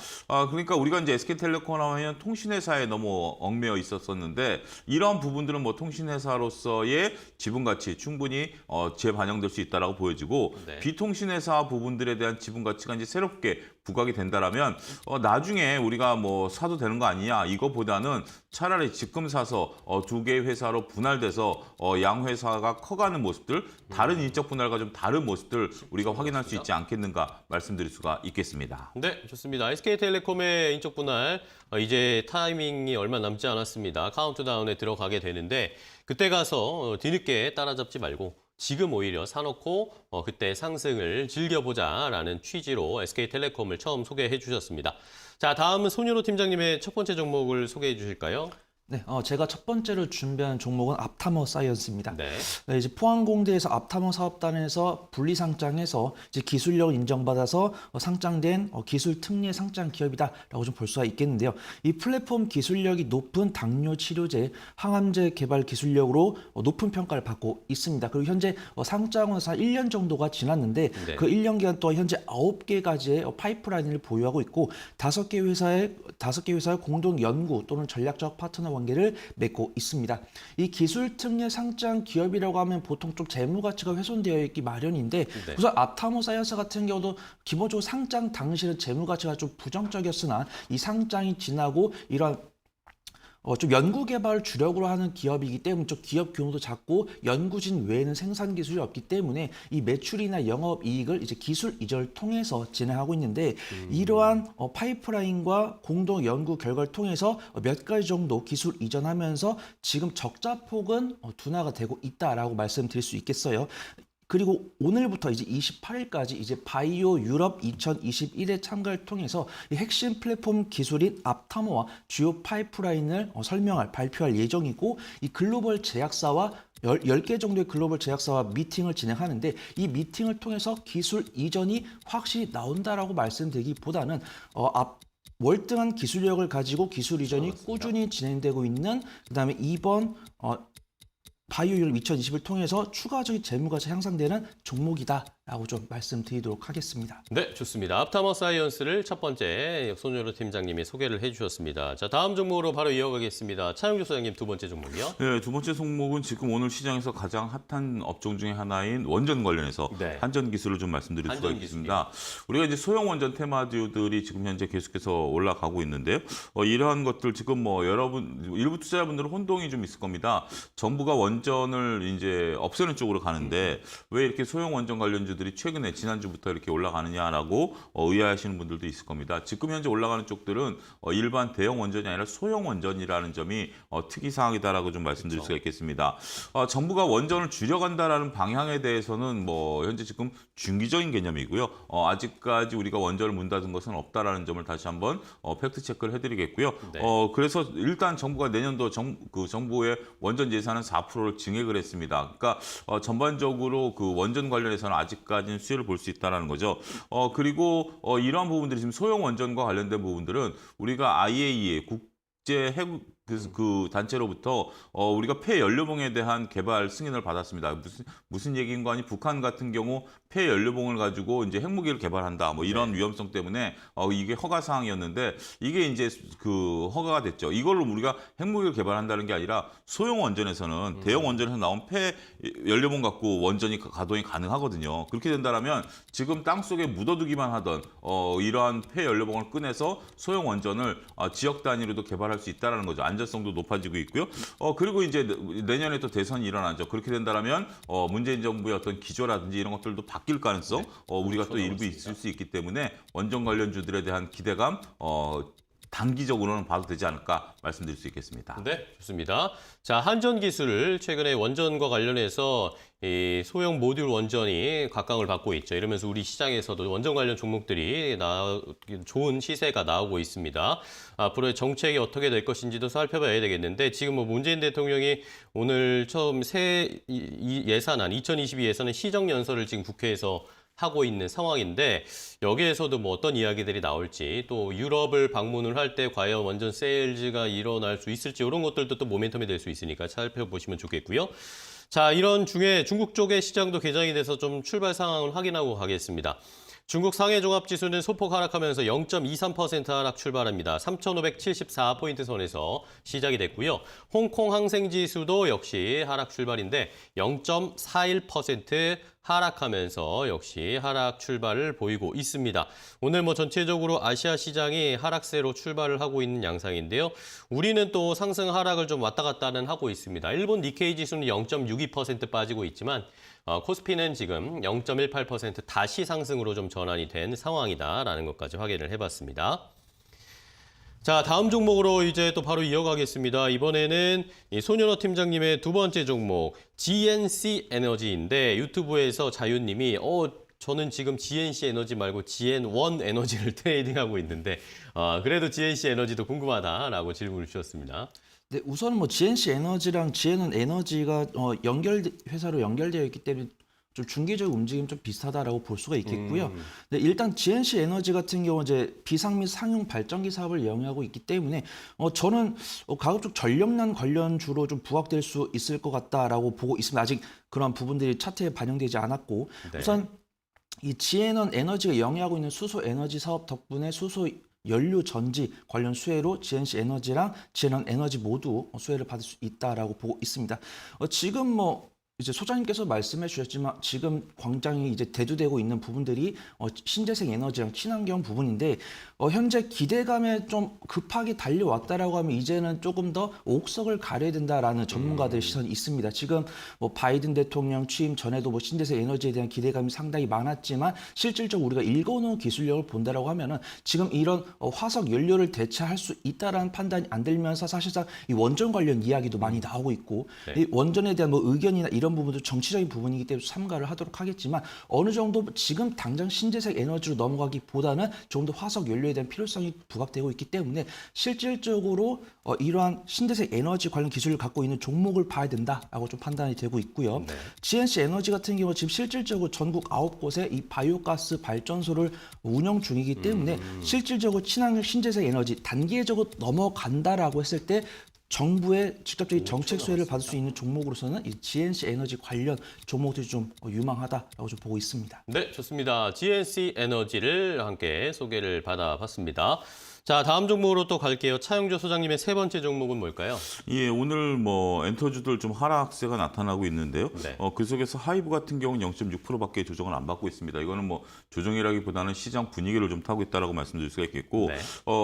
[SPEAKER 5] 그러니까 우리가 이제 SK텔레콤 하면 통신회사에 너무 얽매여 있었었는데 이런 부분들은 뭐 통신회사로서의 지분 가치 충분히 재반영될 수 있다라고 보여지고
[SPEAKER 1] 네.
[SPEAKER 5] 비통신회사 부분들에 대한 지분 가치가 이제 새롭게 부각이 된다라면 나중에 우리가 뭐 사도 되는 거 아니냐 이거보다는 차라리 지금 사서 두 개의 회사로 분할돼서 양 회사가 커가는 모습들 다른 인적 분할과 좀 다른 모습들 우리가 확인할 수 있지 않겠는가 말씀드릴 수가 있겠습니다.
[SPEAKER 1] 네, 좋습니다. SK텔레콤의 인적 분할 이제 타이밍이 얼마 남지 않았습니다. 카운트다운에 들어가게 되는데 그때 가서 뒤늦게 따라잡지 말고 지금 오히려 사놓고 그때 상승을 즐겨보자라는 취지로 SK텔레콤을 처음 소개해 주셨습니다. 자, 다음은 손윤호 팀장님의 첫 번째 종목을 소개해 주실까요?
[SPEAKER 6] 네, 제가 첫 번째로 준비한 종목은 앞타머 사이언스입니다.
[SPEAKER 1] 네.
[SPEAKER 6] 네, 이제 포항공대에서 앞타머 사업단에서 분리상장해서 이제 기술력을 인정받아서 상장된 기술 특례 상장 기업이다라고 좀 볼 수가 있겠는데요. 이 플랫폼 기술력이 높은 당뇨 치료제, 항암제 개발 기술력으로 높은 평가를 받고 있습니다. 그리고 현재 상장에서 한 1년 정도가 지났는데
[SPEAKER 1] 네.
[SPEAKER 6] 그 1년 기간 동안 현재 9개가지의 파이프라인을 보유하고 있고 5개 회사의 공동 연구 또는 전략적 파트너 관계를 맺고 있습니다. 이 기술 특례 상장 기업이라고 하면 보통 좀 재무 가치가 훼손되어 있기 마련인데
[SPEAKER 1] 네.
[SPEAKER 6] 우선 앞타모 사이언스 같은 경우도 기본적으로 상장 당시는 재무 가치가 좀 부정적이었으나 이 상장이 지나고 이러한 좀 연구 개발을 주력으로 하는 기업이기 때문에 좀 기업 규모도 작고 연구진 외에는 생산 기술이 없기 때문에 이 매출이나 영업 이익을 이제 기술 이전을 통해서 진행하고 있는데 이러한 파이프라인과 공동 연구 결과를 통해서 몇 가지 정도 기술 이전하면서 지금 적자 폭은 둔화가 되고 있다라고 말씀드릴 수 있겠어요. 그리고 오늘부터 이제 28일까지 이제 바이오 유럽 2021에 참가를 통해서 이 핵심 플랫폼 기술인 앞타머와 주요 파이프라인을 발표할 예정이고 이 글로벌 제약사와 10개 정도의 글로벌 제약사와 미팅을 진행하는데 이 미팅을 통해서 기술 이전이 확실히 나온다라고 말씀드리기보다는 월등한 기술력을 가지고 기술 이전이 꾸준히 진행되고 있는 그다음에 이번 바이오유럽 2020을 통해서 추가적인 재무가치 향상되는 종목이다라고 좀 말씀드리도록 하겠습니다.
[SPEAKER 1] 네, 좋습니다. 앞타머 사이언스를 첫 번째 손윤호 팀장님이 소개를 해주셨습니다. 자, 다음 종목으로 바로 이어가겠습니다. 차영규 소장님 두 번째 종목이요.
[SPEAKER 5] 네, 두 번째 종목은 지금 오늘 시장에서 가장 핫한 업종 중에 하나인 원전 관련해서
[SPEAKER 1] 네.
[SPEAKER 5] 한전 기술을 좀 말씀드릴 수가
[SPEAKER 1] 한전
[SPEAKER 5] 있겠습니다. 우리가 이제 소형 원전 테마주들이 지금 현재 계속해서 올라가고 있는데요. 이러한 것들 지금 뭐 여러분 일부 투자자분들은 혼동이 좀 있을 겁니다. 정부가 원전을 이제 없애는 쪽으로 가는데 왜 이렇게 소형 원전 관련주들이 최근에 지난주부터 이렇게 올라가느냐라고 의아해하시는 분들도 있을 겁니다. 지금 현재 올라가는 쪽들은 일반 대형 원전이 아니라 소형 원전이라는 점이 특이사항이다라고 좀 말씀드릴 수가 있겠습니다. 정부가 원전을 줄여간다라는 방향에 대해서는 뭐 현재 지금 중기적인 개념이고요. 아직까지 우리가 원전을 문 닫은 것은 없다라는 점을 다시 한번 팩트 체크를 해드리겠고요.
[SPEAKER 1] 네.
[SPEAKER 5] 그래서 일단 정부가 내년도 정부의 원전 예산은 4%를 증액을 했습니다. 그러니까 전반적으로 그 원전 관련해서는 아직까지는 수혜를 볼 수 있다는 거죠. 그리고 이러한 부분들이 지금 소형 원전과 관련된 부분들은 우리가 IAEA 국제 해군 그 단체로부터 우리가 폐연료봉에 대한 개발 승인을 받았습니다. 무슨 얘기인 거 아니? 북한 같은 경우 폐연료봉을 가지고 이제 핵무기를 개발한다. 뭐 이런 위험성 때문에 이게 허가 사항이었는데 이게 이제 그 허가가 됐죠. 이걸로 우리가 핵무기를 개발한다는 게 아니라 소형 원전에서는 대형 원전에서 나온 폐연료봉 갖고 원전이 가동이 가능하거든요. 그렇게 된다면 지금 땅 속에 묻어두기만 하던 이러한 폐연료봉을 꺼내서 소형 원전을 지역 단위로도 개발할 수 있다는 거죠. 안전성도 높아지고 있고요. 그리고 이제 내년에 또 대선이 일어나죠. 그렇게 된다면 문재인 정부의 어떤 기조라든지 이런 것들도 바뀔 가능성 우리가 또 일부 있을 수 있기 때문에 원전 관련주들에 대한 기대감 단기적으로는 봐도 되지 않을까 말씀드릴 수 있겠습니다.
[SPEAKER 1] 네, 좋습니다. 자, 한전 기술을 최근에 원전과 관련해서 이 소형 모듈 원전이 각광을 받고 있죠. 이러면서 우리 시장에서도 원전 관련 종목들이 좋은 시세가 나오고 있습니다. 앞으로의 정책이 어떻게 될 것인지도 살펴봐야 되겠는데 지금 뭐 문재인 대통령이 오늘 처음 새 예산안 2022 예산안 시정연설을 지금 국회에서 하고 있는 상황인데 여기에서도 뭐 어떤 이야기들이 나올지 또 유럽을 방문을 할 때 과연 원전 세일즈가 일어날 수 있을지 이런 것들도 또 모멘텀이 될 수 있으니까 살펴보시면 좋겠고요. 자, 이런 중에 중국 쪽의 시장도 개장이 돼서 좀 출발 상황을 확인하고 가겠습니다. 중국 상해 종합지수는 소폭 하락하면서 0.23% 하락 출발합니다. 3,574포인트 선에서 시작이 됐고요. 홍콩 항생지수도 역시 하락 출발인데 0.41% 하락하면서 역시 하락 출발을 보이고 있습니다. 오늘 뭐 전체적으로 아시아 시장이 하락세로 출발을 하고 있는 양상인데요. 우리는 또 상승 하락을 좀 왔다 갔다는 하고 있습니다. 일본 니케이 지수는 0.62% 빠지고 있지만 코스피는 지금 0.18% 다시 상승으로 좀 전환이 된 상황이다라는 것까지 확인을 해봤습니다. 자, 다음 종목으로 이제 또 바로 이어가겠습니다. 이번에는 이 손윤호 팀장님의 두 번째 종목 GNC 에너지인데 유튜브에서 자유님이 저는 지금 GNC 에너지 말고 GN1 에너지를 트레이딩하고 있는데 그래도 GNC 에너지도 궁금하다라고 질문을 주셨습니다.
[SPEAKER 6] 네, 우선은 뭐 GNC 에너지랑 GN은 에너지가 회사로 연결되어 있기 때문에 좀 중기적 움직임 좀 비슷하다라고 볼 수가 있겠고요. 네, 일단 GNC 에너지 같은 경우 이제 비상 및 상용 발전기 사업을 영위하고 있기 때문에 저는 가급적 전력난 관련주로 좀 부각될 수 있을 것 같다라고 보고 있습니다. 아직 그런 부분들이 차트에 반영되지 않았고
[SPEAKER 1] 네.
[SPEAKER 6] 우선 이 GN은 에너지가 영위하고 있는 수소 에너지 사업 덕분에 수소 연료 전지 관련 수혜로 GNC 에너지랑 GN 에너지 모두 수혜를 받을 수 있다라고 보고 있습니다. 지금 뭐 이제 소장님께서 말씀해 주셨지만 지금 광장이 이제 대두되고 있는 부분들이 신재생 에너지랑 친환경 부분인데 현재 기대감에 좀 급하게 달려왔다라고 하면 이제는 조금 더 옥석을 가려야 된다라는 전문가들의 시선이 있습니다. 지금 뭐 바이든 대통령 취임 전에도 뭐 신재생 에너지에 대한 기대감이 상당히 많았지만 실질적으로 우리가 일궈놓은 기술력을 본다라고 하면은 지금 이런 화석 연료를 대체할 수 있다라는 판단이 안 들면서 사실상 이 원전 관련 이야기도 많이 나오고 있고
[SPEAKER 1] 네.
[SPEAKER 6] 이 원전에 대한 뭐 의견이나 이런 부분도 정치적인 부분이기 때문에 삼가를 하도록 하겠지만 어느 정도 지금 당장 신재생 에너지로 넘어가기보다는 조금 더 화석 연료에 대한 필요성이 부각되고 있기 때문에 실질적으로 이러한 신재생 에너지 관련 기술을 갖고 있는 종목을 봐야 된다라고 좀 판단이 되고 있고요.
[SPEAKER 1] 네.
[SPEAKER 6] GNC 에너지 같은 경우 지금 실질적으로 전국 9곳에 이 바이오가스 발전소를 운영 중이기 때문에 실질적으로 친환경 신재생 에너지 단계적으로 넘어간다라고 했을 때 정부의 직접적인 정책 수혜를 받을 수 있는 종목으로서는 이 GNC 에너지 관련 종목들이 좀 유망하다라고 좀 보고 있습니다.
[SPEAKER 1] 네, 좋습니다. GNC 에너지를 함께 소개를 받아봤습니다. 자, 다음 종목으로 또 갈게요. 차영조 소장님의 세 번째 종목은 뭘까요?
[SPEAKER 5] 예, 오늘 뭐 엔터주들 좀 하락세가 나타나고 있는데요.
[SPEAKER 1] 네.
[SPEAKER 5] 그 속에서 하이브 같은 경우는 0.6%밖에 조정을 안 받고 있습니다. 이거는 뭐 조정이라기보다는 시장 분위기를 좀 타고 있다라고 말씀드릴 수가 있겠고,
[SPEAKER 1] 네.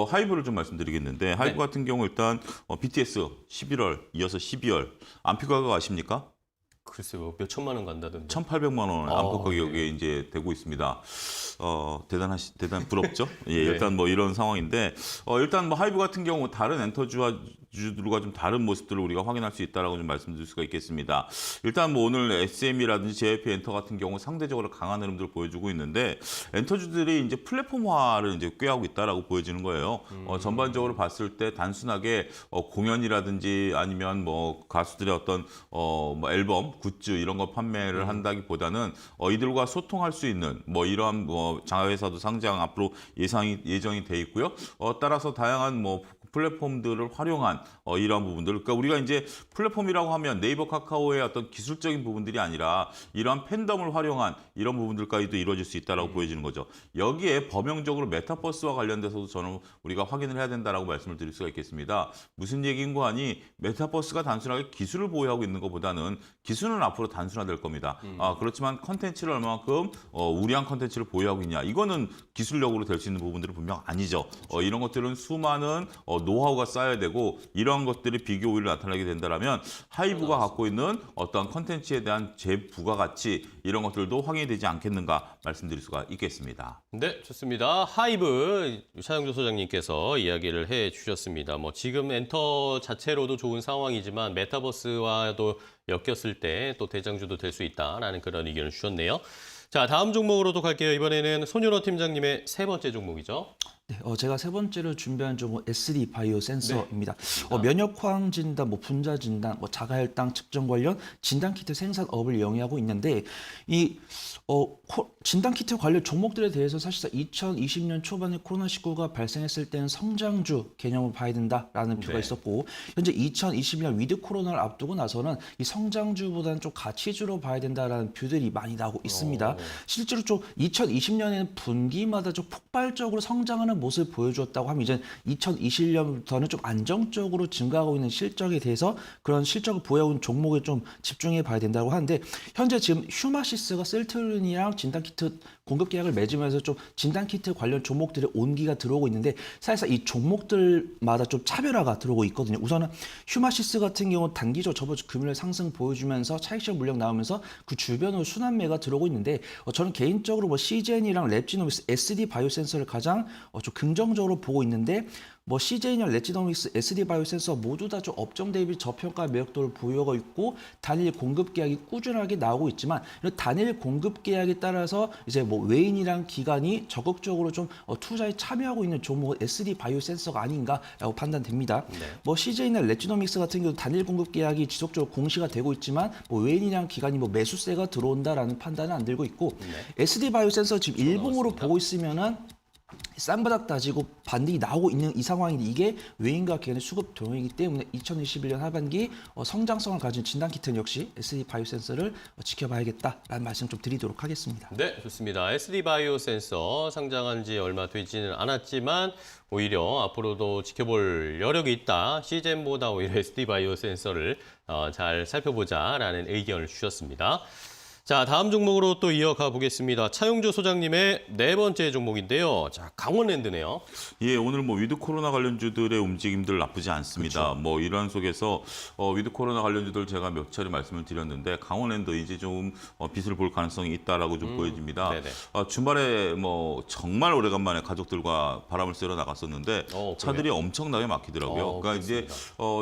[SPEAKER 5] 하이브를 좀 말씀드리겠는데 하이브
[SPEAKER 1] 네.
[SPEAKER 5] 같은 경우 일단 BTS 11월 이어서 12월 안표 가격 아십니까?
[SPEAKER 1] 글쎄요, 몇 천만 원 간다던데.
[SPEAKER 5] 1,800만 원 안팎 가격에
[SPEAKER 1] 네.
[SPEAKER 5] 이제 되고 있습니다. 대단 부럽죠? 예,
[SPEAKER 1] 네.
[SPEAKER 5] 일단 뭐 이런 상황인데, 일단 뭐 하이브 같은 경우 다른 엔터주들과 좀 다른 모습들을 우리가 확인할 수 있다라고 좀 말씀드릴 수가 있겠습니다. 일단 뭐 오늘 SM이라든지 JYP 엔터 같은 경우 상대적으로 강한 흐름들을 보여주고 있는데, 엔터주들이 이제 플랫폼화를 이제 꾀하고 있다라고 보여지는 거예요. 전반적으로 봤을 때 단순하게 공연이라든지 아니면 뭐 가수들의 어떤 뭐 앨범, 굿즈 이런 거 판매를 한다기보다는 이들과 소통할 수 있는 뭐 이러한 뭐 자회사도 상장 앞으로 예정이 돼 있고요. 따라서 다양한 뭐 플랫폼들을 활용한 이러한 부분들. 그러니까 우리가 이제 플랫폼이라고 하면 네이버, 카카오의 어떤 기술적인 부분들이 아니라 이러한 팬덤을 활용한 이런 부분들까지도 이루어질 수 있다라고 보여지는 거죠. 여기에 범용적으로 메타버스와 관련돼서도 저는 우리가 확인을 해야 된다라고 말씀을 드릴 수가 있겠습니다. 무슨 얘기인고 하니 메타버스가 단순하게 기술을 보유하고 있는 것보다는 기술은 앞으로 단순화될 겁니다. 그렇지만 컨텐츠를 얼마만큼 우리한 컨텐츠를 보유하고 있냐. 이거는 기술력으로 될 수 있는 부분들은 분명 아니죠. 이런 것들은 수많은 노하우가 쌓여야 되고 이러한 것들이 비교 우위를 나타나게 된다면 하이브가 갖고 있는 어떠한 컨텐츠에 대한 재부가가치 이런 것들도 확인이 되지 않겠는가 말씀드릴 수가 있겠습니다.
[SPEAKER 1] 네, 좋습니다. 하이브 차영조 소장님께서 이야기를 해주셨습니다. 뭐 지금 엔터 자체로도 좋은 상황이지만 메타버스와도 엮였을 때 또 대장주도 될 수 있다라는 그런 의견을 주셨네요. 자, 다음 종목으로도 갈게요. 이번에는 손윤호 팀장님의 세 번째 종목이죠.
[SPEAKER 6] 네, 제가 세 번째로 준비한 종목 SD 바이오 센서입니다.
[SPEAKER 1] 네.
[SPEAKER 6] 면역황 진단, 분자 진단, 자가혈당 측정 관련 진단 키트 생산업을 영위하고 있는데 이 진단 키트 관련 종목들에 대해서 사실상 2020년 초반에 코로나19가 발생했을 때는 성장주 개념을 봐야 된다라는 뷰가
[SPEAKER 1] 네.
[SPEAKER 6] 있었고 현재 2021년 위드 코로나를 앞두고 나서는 이 성장주보다는 좀 가치주로 봐야 된다라는 뷰들이 많이 나오고 있습니다. 실제로 좀 2020년에는 분기마다 좀 폭발적으로 성장하는 모습을 보여주었다고 하면 이제 2021년부터는 좀 안정적으로 증가하고 있는 실적에 대해서 그런 실적을 보여온 종목에 좀 집중해 봐야 된다고 하는데 현재 지금 휴마시스가 셀트린이랑 진단키트 공급 계약을 맺으면서 좀 진단키트 관련 종목들의 온기가 들어오고 있는데 사실상 이 종목들마다 좀 차별화가 들어오고 있거든요. 우선은 휴마시스 같은 경우 단기적 저번 주 금요일 상승 보여주면서 차익실현 물량 나오면서 그 주변으로 순환매가 들어오고 있는데 저는 개인적으로 CGN이랑 랩지노믹스 SD 바이오 센서를 가장 좀 긍정적으로 보고 있는데 CJ나 랩지노믹스, SD 바이오 센서 모두 다 좀 업종 대비 저평가 매력도를 보유하고 있고 단일 공급 계약이 꾸준하게 나오고 있지만 이런 단일 공급 계약에 따라서 이제 외인이랑 기관이 적극적으로 좀 투자에 참여하고 있는 종목은 SD 바이오 센서가 아닌가라고 판단됩니다.
[SPEAKER 1] 네.
[SPEAKER 6] CJ나 랩지노믹스 같은 경우 단일 공급 계약이 지속적으로 공시가 되고 있지만 외인이랑 기관이 매수세가 들어온다라는 판단은 안 들고 있고 SD 바이오 센서 지금 일봉으로
[SPEAKER 1] 나왔습니다.
[SPEAKER 6] 보고 있으면은 쌍바닥 다지고 반등이 나오고 있는 이 상황인데 이게 외인과 기관의 수급 동향이기 때문에 2021년 하반기 성장성을 가진 진단키트는 역시 SD 바이오 센서를 지켜봐야겠다라는 말씀 좀 드리도록 하겠습니다.
[SPEAKER 1] 네, 좋습니다. SD 바이오 센서 상장한 지 얼마 되지는 않았지만 오히려 앞으로도 지켜볼 여력이 있다. 시젠보다 오히려 SD 바이오 센서를 잘 살펴보자라는 의견을 주셨습니다. 자, 다음 종목으로 또 이어가 보겠습니다. 차용주 소장님의 네 번째 종목인데요. 자, 강원랜드네요.
[SPEAKER 5] 예, 오늘 위드 코로나 관련주들의 움직임들 나쁘지 않습니다. 이런 속에서 위드 코로나 관련주들 제가 몇 차례 말씀을 드렸는데 강원랜드 이제 좀 빛을 볼 가능성이 있다라고 좀 보여집니다.
[SPEAKER 1] 네네.
[SPEAKER 5] 주말에 정말 오래간만에 가족들과 바람을 쐬러 나갔었는데 차들이 엄청나게 막히더라고요. 그러니까 이제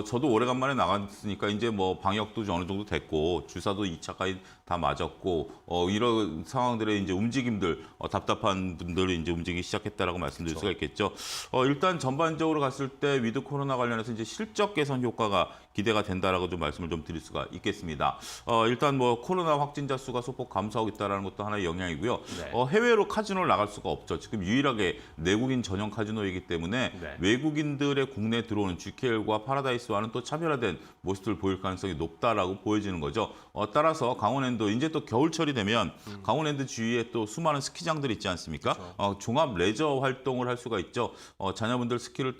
[SPEAKER 5] 저도 오래간만에 나갔으니까 이제 방역도 어느 정도 됐고 주사도 2차까지 다 맞았고 이런 상황들의 이제 움직임들 답답한 분들이 이제 움직이기 시작했다라고 말씀드릴 수가 있겠죠. 일단 전반적으로 갔을 때 위드 코로나 관련해서 이제 실적 개선 효과가 기대가 된다라고 좀 말씀을 좀 드릴 수가 있겠습니다. 일단 코로나 확진자 수가 소폭 감소하고 있다라는 것도 하나의 영향이고요.
[SPEAKER 1] 네.
[SPEAKER 5] 해외로 카지노를 나갈 수가 없죠. 지금 유일하게 내국인 전용 카지노이기 때문에
[SPEAKER 1] 네.
[SPEAKER 5] 외국인들의 국내에 들어오는 GKL과 파라다이스와는 또 차별화된 모습을 보일 가능성이 높다라고 보여지는 거죠. 따라서 강원랜드 이제 또 겨울철이 되면 강원랜드 주위에 또 수많은 스키장들이 있지 않습니까? 종합 레저 활동을 할 수가 있죠. 자녀분들 스키를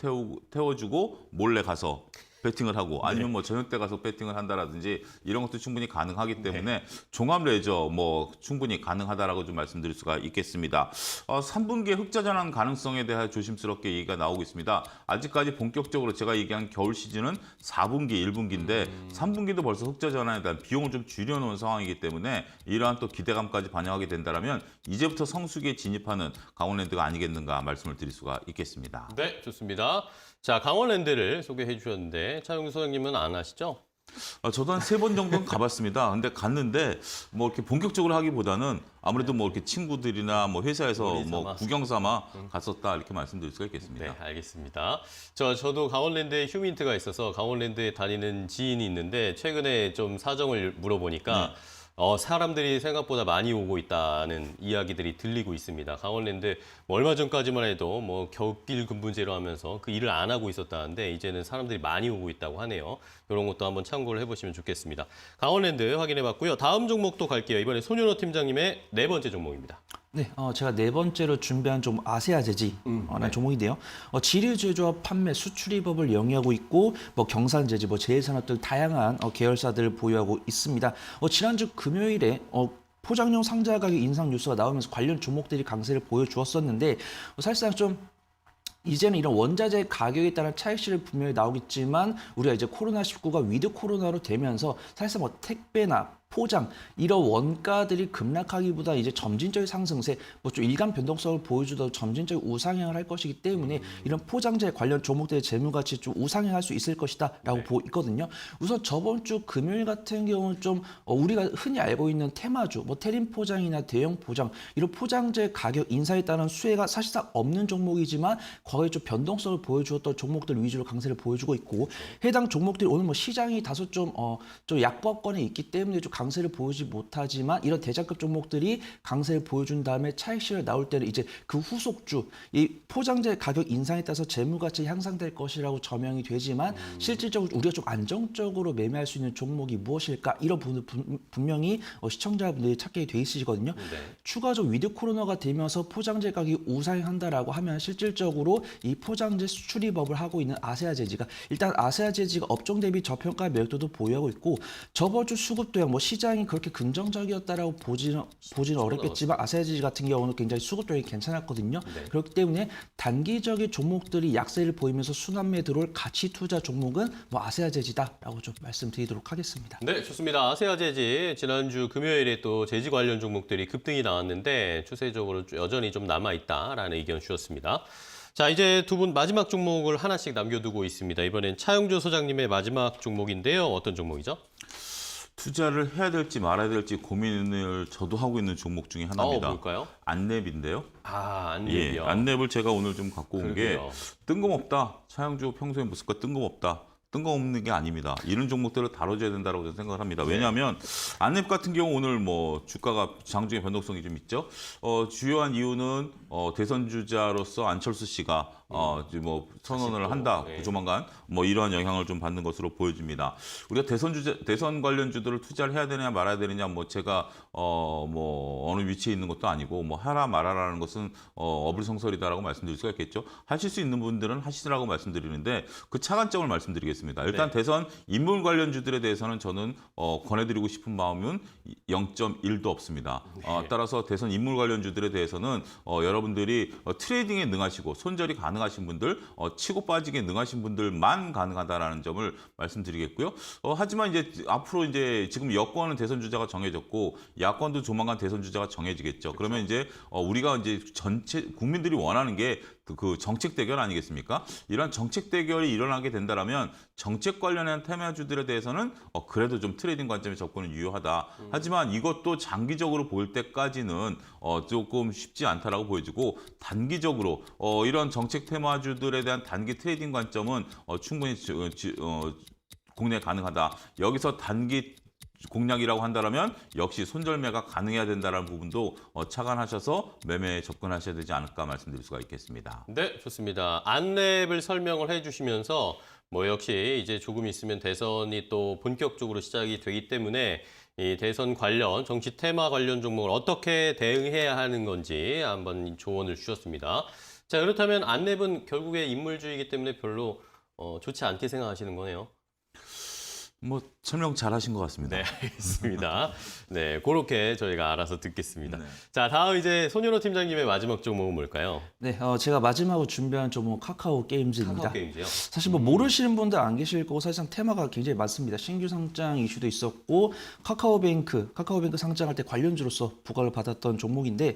[SPEAKER 5] 태워주고 몰래 가서 배팅을 하고 아니면 저녁 때 가서 배팅을 한다라든지 이런 것도 충분히 가능하기 때문에 종합 레저 충분히 가능하다라고 좀 말씀드릴 수가 있겠습니다. 3분기에 흑자 전환 가능성에 대해 조심스럽게 얘기가 나오고 있습니다. 아직까지 본격적으로 제가 얘기한 겨울 시즌은 4분기, 1분기인데 3분기도 벌써 흑자 전환에 대한 비용을 좀 줄여놓은 상황이기 때문에 이러한 또 기대감까지 반영하게 된다면 이제부터 성수기에 진입하는 강원랜드가 아니겠는가 말씀을 드릴 수가 있겠습니다.
[SPEAKER 1] 네, 좋습니다. 자, 강원랜드를 소개해 주셨는데 차용주 소장님은 안 아시죠?
[SPEAKER 5] 저도 한 3번 정도는 가봤습니다. 근데 갔는데 이렇게 본격적으로 하기보다는 아무래도 이렇게 친구들이나 회사에서 구경 삼아 갔었다 이렇게 말씀드릴 수가 있겠습니다.
[SPEAKER 1] 네, 알겠습니다. 저도 강원랜드에 휴민트가 있어서 강원랜드에 다니는 지인이 있는데 최근에 좀 사정을 물어보니까 사람들이 생각보다 많이 오고 있다는 이야기들이 들리고 있습니다. 강원랜드 얼마 전까지만 해도 겹길 근무제로 하면서 그 일을 안 하고 있었다는데 이제는 사람들이 많이 오고 있다고 하네요. 이런 것도 한번 참고를 해보시면 좋겠습니다. 강원랜드 확인해봤고요. 다음 종목도 갈게요. 이번에 손윤호 팀장님의 네 번째 종목입니다.
[SPEAKER 6] 네, 제가 네 번째로 준비한 종목 아세아 제지라는 종목인데요. 지류 제조업 판매 수출입업을 영위하고 있고 경산 제지, 제일산업 등 다양한 계열사들을 보유하고 있습니다. 지난주 금요일에 포장용 상자 가격 인상 뉴스가 나오면서 관련 종목들이 강세를 보여주었었는데 사실상 좀 이제는 이런 원자재 가격에 따른 차익실이 분명히 나오겠지만 우리가 이제 코로나19가 위드 코로나로 되면서 사실상 택배나 포장 이런 원가들이 급락하기보다 이제 점진적인 상승세, 뭐 좀 일간 변동성을 보여주던 점진적인 우상향을 할 것이기 때문에 이런 포장재 관련 종목들의 재무가치 좀 우상향할 수 있을 것이다라고 보고 있거든요. 우선 저번 주 금요일 같은 경우는 좀 우리가 흔히 알고 있는 테마주, 뭐 테림 포장이나 대형 포장 이런 포장재 가격 인상에 따른 수혜가 사실상 없는 종목이지만 과거에 좀 변동성을 보여주었던 종목들 위주로 강세를 보여주고 있고 해당 종목들이 오늘 뭐 시장이 다소 좀 약보합권에 있기 때문에 좀 강세를 보이지 못하지만 이런 대장급 종목들이 강세를 보여준 다음에 차익실을 나올 때는 이제 그 후속주 이 포장재 가격 인상에 따라서 재무가치 향상될 것이라고 저명이 되지만 실질적으로 우리가 좀 안정적으로 매매할 수 있는 종목이 무엇일까 이런 부분을 분명히 시청자분들이 찾게 돼 있으시거든요. 추가적으로 위드 코로나가 되면서 포장재 가격이 우상향한다라고 하면 실질적으로 이 포장재 수출입업을 하고 있는 아세아제지가 일단 아세아제지가 업종 대비 저평가 매력도도 보유하고 있고 저번 주 수급 도양 뭐 시장이 그렇게 긍정적이었다라고 보지는 어렵겠지만 아세아제지 같은 경우는 굉장히 수급 도양이 괜찮았거든요. 그렇기 때문에 단기적인 종목들이 약세를 보이면서 순환매에 들어올 가치 투자 종목은 뭐 아세아제지다라고 좀 말씀드리도록 하겠습니다.
[SPEAKER 1] 네, 좋습니다. 아세아제지 지난주 금요일에 또 제지 관련 종목들이 급등이 나왔는데 추세적으로 여전히 좀 남아있다라는 의견 주셨습니다. 자, 이제 두 분 마지막 종목을 하나씩 남겨두고 있습니다. 이번엔 차용조 소장님의 마지막 종목인데요. 어떤 종목이죠?
[SPEAKER 5] 투자를 해야 될지 말아야 될지 고민을 저도 하고 있는 종목 중에 하나입니다.
[SPEAKER 1] 뭘까요?
[SPEAKER 5] 안랩인데요.
[SPEAKER 1] 아, 안랩이요.
[SPEAKER 5] 안랩을 제가 오늘 좀 갖고 온 게
[SPEAKER 1] 그러게요.
[SPEAKER 5] 뜬금없다. 차영주 평소에 모습과 뜬금없다. 뜬금없는 게 아닙니다. 이런 종목들을 다뤄줘야 된다고 저는 생각을 합니다. 왜냐하면 안랩 같은 경우 오늘 뭐 주가가 장중에 변동성이 좀 있죠. 주요한 이유는 대선 주자로서 안철수 씨가 이제 뭐 선언을 한다.
[SPEAKER 1] 네.
[SPEAKER 5] 조만간 뭐 이러한 영향을 좀 받는 것으로 보여집니다. 우리가 대선 관련주들을 투자를 해야 되느냐 말아야 되느냐 뭐 제가 뭐 어느 위치에 있는 것도 아니고 뭐 하라 말아라는 것은 어불성설이다라고 말씀드릴 수가 있겠죠. 하실 수 있는 분들은 하시라고 말씀드리는데 그 차관점을 말씀드리겠습니다. 일단 대선 인물 관련주들에 대해서는 저는 권해드리고 싶은 마음은 0.1도 없습니다. 따라서 대선 인물 관련주들에 대해서는 여러분들이 트레이딩에 능하시고 손절이 가능하신 분들, 치고 빠지게 능하신 분들만 가능하다라는 점을 말씀드리겠고요. 하지만 이제 앞으로 이제 지금 여권은 대선 주자가 정해졌고 야권도 조만간 대선 주자가 정해지겠죠. 그러면 이제 우리가 이제 전체 국민들이 원하는 게 그 정책 대결 아니겠습니까? 이런 정책 대결이 일어나게 된다라면 정책 관련한 테마주들에 대해서는 그래도 좀 트레이딩 관점의 접근은 유효하다. 하지만 이것도 장기적으로 볼 때까지는 조금 쉽지 않다라고 보여지고 단기적으로 이런 정책 테마주들에 대한 단기 트레이딩 관점은 충분히 공략 가능하다. 여기서 단기 공략이라고 한다면 역시 손절매가 가능해야 된다는 부분도 착안하셔서 매매에 접근하셔야 되지 않을까 말씀드릴 수가 있겠습니다.
[SPEAKER 1] 네, 좋습니다. 안랩을 설명을 해주시면서 뭐 역시 이제 조금 있으면 대선이 또 본격적으로 시작이 되기 때문에 이 대선 관련 정치 테마 관련 종목을 어떻게 대응해야 하는 건지 한번 조언을 주셨습니다. 자, 그렇다면 안랩은 결국에 인물주의이기 때문에 별로 좋지 않게 생각하시는 거네요.
[SPEAKER 5] 뭐 설명 잘하신 것 같습니다.
[SPEAKER 1] 네, 알겠습니다. 네, 그렇게 저희가 알아서 듣겠습니다.
[SPEAKER 5] 네.
[SPEAKER 1] 자, 다음 이제 손윤호 팀장님의 마지막 종목은 뭘까요?
[SPEAKER 6] 네, 제가 마지막으로 준비한 종목 카카오 게임즈입니다.
[SPEAKER 1] 카카오 게임즈요?
[SPEAKER 6] 사실 뭐 모르시는 분들 안 계실 거고 사실상 테마가 굉장히 많습니다. 신규 상장 이슈도 있었고 카카오뱅크 상장할 때 관련주로서 부각을 받았던 종목인데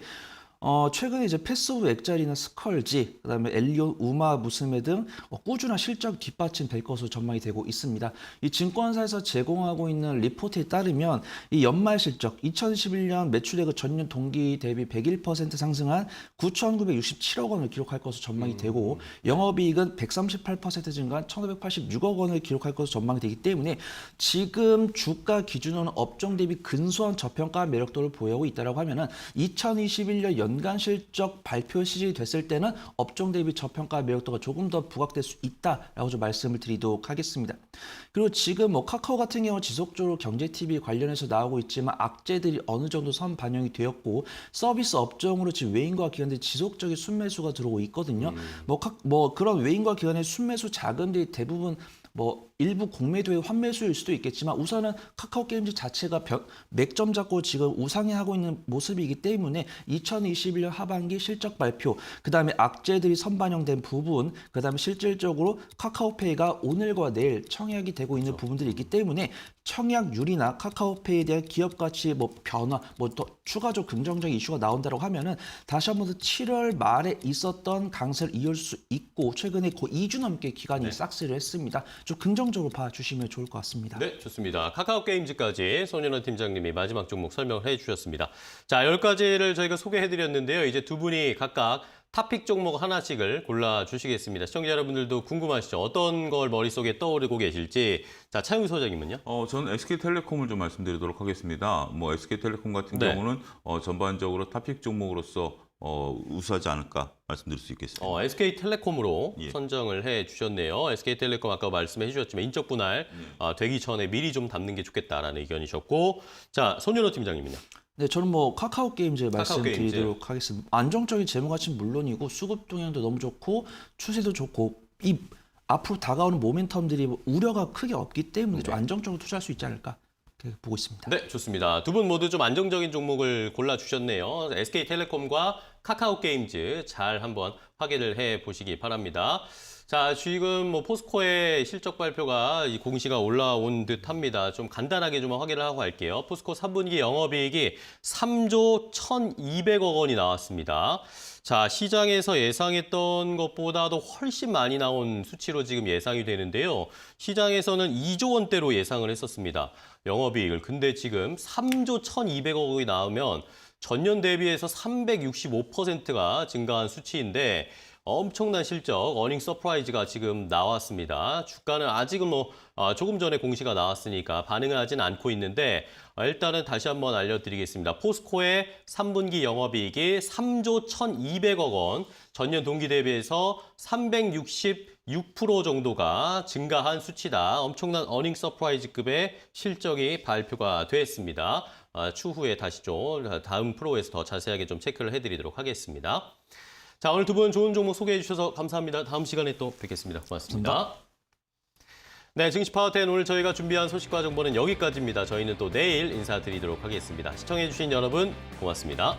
[SPEAKER 6] 최근에 이제 패스오브 엑자리나 스컬지, 그다음에 엘리온, 우마, 무스메 등 꾸준한 실적 뒷받침될 것으로 전망이 되고 있습니다. 이 증권사에서 제공하고 있는 리포트에 따르면 이 연말 실적 2021년 매출액 전년 동기 대비 101% 상승한 9,967억 원을 기록할 것으로 전망이 되고 영업이익은 138% 증가한 1,586억 원을 기록할 것으로 전망이 되기 때문에 지금 주가 기준으로는 업종 대비 근소한 저평가 매력도를 보유하고 있다고 하면은 2021년 연간 실적 발표 시즌이 됐을 때는 업종 대비 저평가 매력도가 조금 더 부각될 수 있다라고 좀 말씀을 드리도록 하겠습니다. 그리고 지금 뭐 카카오 같은 경우 지속적으로 경제 TV 관련해서 나오고 있지만 악재들이 어느 정도 선 반영이 되었고 서비스 업종으로 지금 외인과 기관들이 지속적인 순매수가 들어오고 있거든요. 뭐 그런 외인과 기관의 순매수 자금들이 대부분 뭐 일부 공매도의 환매수일 수도 있겠지만 우선은 카카오 게임즈 자체가 맥점 잡고 지금 우상향하고 있는 모습이기 때문에 2021년 하반기 실적 발표, 그다음에 악재들이 선반영된 부분, 그다음에 실질적으로 카카오페이가 오늘과 내일 청약이 되고 있는 부분들이 있기 때문에 청약률이나 카카오페이에 대한 기업 가치의 뭐 변화, 뭐 더 추가적 긍정적인 이슈가 나온다고 하면은 다시 한번 더 7월 말에 있었던 강세를 이을 수 있고 최근에 거의 2주 넘게 기간이 싹쓸이를 했습니다. 좀 긍정적으로 봐주시면 좋을 것 같습니다.
[SPEAKER 1] 네, 좋습니다. 카카오 게임즈까지 손현원 팀장님이 마지막 종목 설명을 해주셨습니다. 자, 10가지를 저희가 소개해드렸는데요. 이제 두 분이 각각 탑픽 종목 하나씩을 골라주시겠습니다. 시청자 여러분들도 궁금하시죠? 어떤 걸 머릿속에 떠오르고 계실지. 자, 차윤 소장님은요?
[SPEAKER 5] 저는 SK텔레콤을 좀 말씀드리도록 하겠습니다. 뭐 SK텔레콤 같은
[SPEAKER 1] 네.
[SPEAKER 5] 경우는 전반적으로 탑픽 종목으로서 우수하지 않을까 말씀드릴 수 있겠습니다.
[SPEAKER 1] SK텔레콤으로
[SPEAKER 5] 예.
[SPEAKER 1] 선정을 해주셨네요. SK텔레콤 아까 말씀해 주셨지만 인적 분할 되기 전에 미리 좀 담는 게 좋겠다라는 의견이셨고, 자, 손윤호 팀장님은요?
[SPEAKER 6] 네, 저는 뭐 카카오 게임즈 말씀드리도록
[SPEAKER 1] 게임즈.
[SPEAKER 6] 하겠습니다. 안정적인 재무 가치는 물론이고 수급 동향도 너무 좋고 추세도 좋고 이 앞으로 다가오는 모멘텀들이 우려가 크게 없기 때문에 좀 안정적으로 투자할 수 있지 않을까 그렇게 보고 있습니다.
[SPEAKER 1] 네, 좋습니다. 두 분 모두 좀 안정적인 종목을 골라주셨네요. SK텔레콤과 카카오 게임즈 잘 한번 확인을 해 보시기 바랍니다. 자, 지금 뭐 포스코의 실적 발표가 이 공시가 올라온 듯합니다. 좀 간단하게 좀 확인을 하고 갈게요. 포스코 3분기 영업이익이 3조 1,200억 원이 나왔습니다. 자, 시장에서 예상했던 것보다도 훨씬 많이 나온 수치로 지금 예상이 되는데요. 시장에서는 2조 원대로 예상을 했었습니다. 영업이익을. 근데 지금 3조 1,200억 원이 나오면 전년 대비해서 365%가 증가한 수치인데 엄청난 실적, 어닝 서프라이즈가 지금 나왔습니다. 주가는 아직은 조금 전에 공시가 나왔으니까 반응을 하진 않고 있는데 일단은 다시 한번 알려드리겠습니다. 포스코의 3분기 영업이익이 3조 1,200억 원, 전년 동기 대비해서 366% 정도가 증가한 수치다. 엄청난 어닝 서프라이즈급의 실적이 발표가 됐습니다. 추후에 다시 좀 다음 프로에서 더 자세하게 좀 체크를 해드리도록 하겠습니다. 자, 오늘 두 분 좋은 종목 소개해 주셔서 감사합니다. 다음 시간에 또 뵙겠습니다. 고맙습니다. 네, 증시 파워텐 오늘 저희가 준비한 소식과 정보는 여기까지입니다. 저희는 또 내일 인사드리도록 하겠습니다. 시청해 주신 여러분 고맙습니다.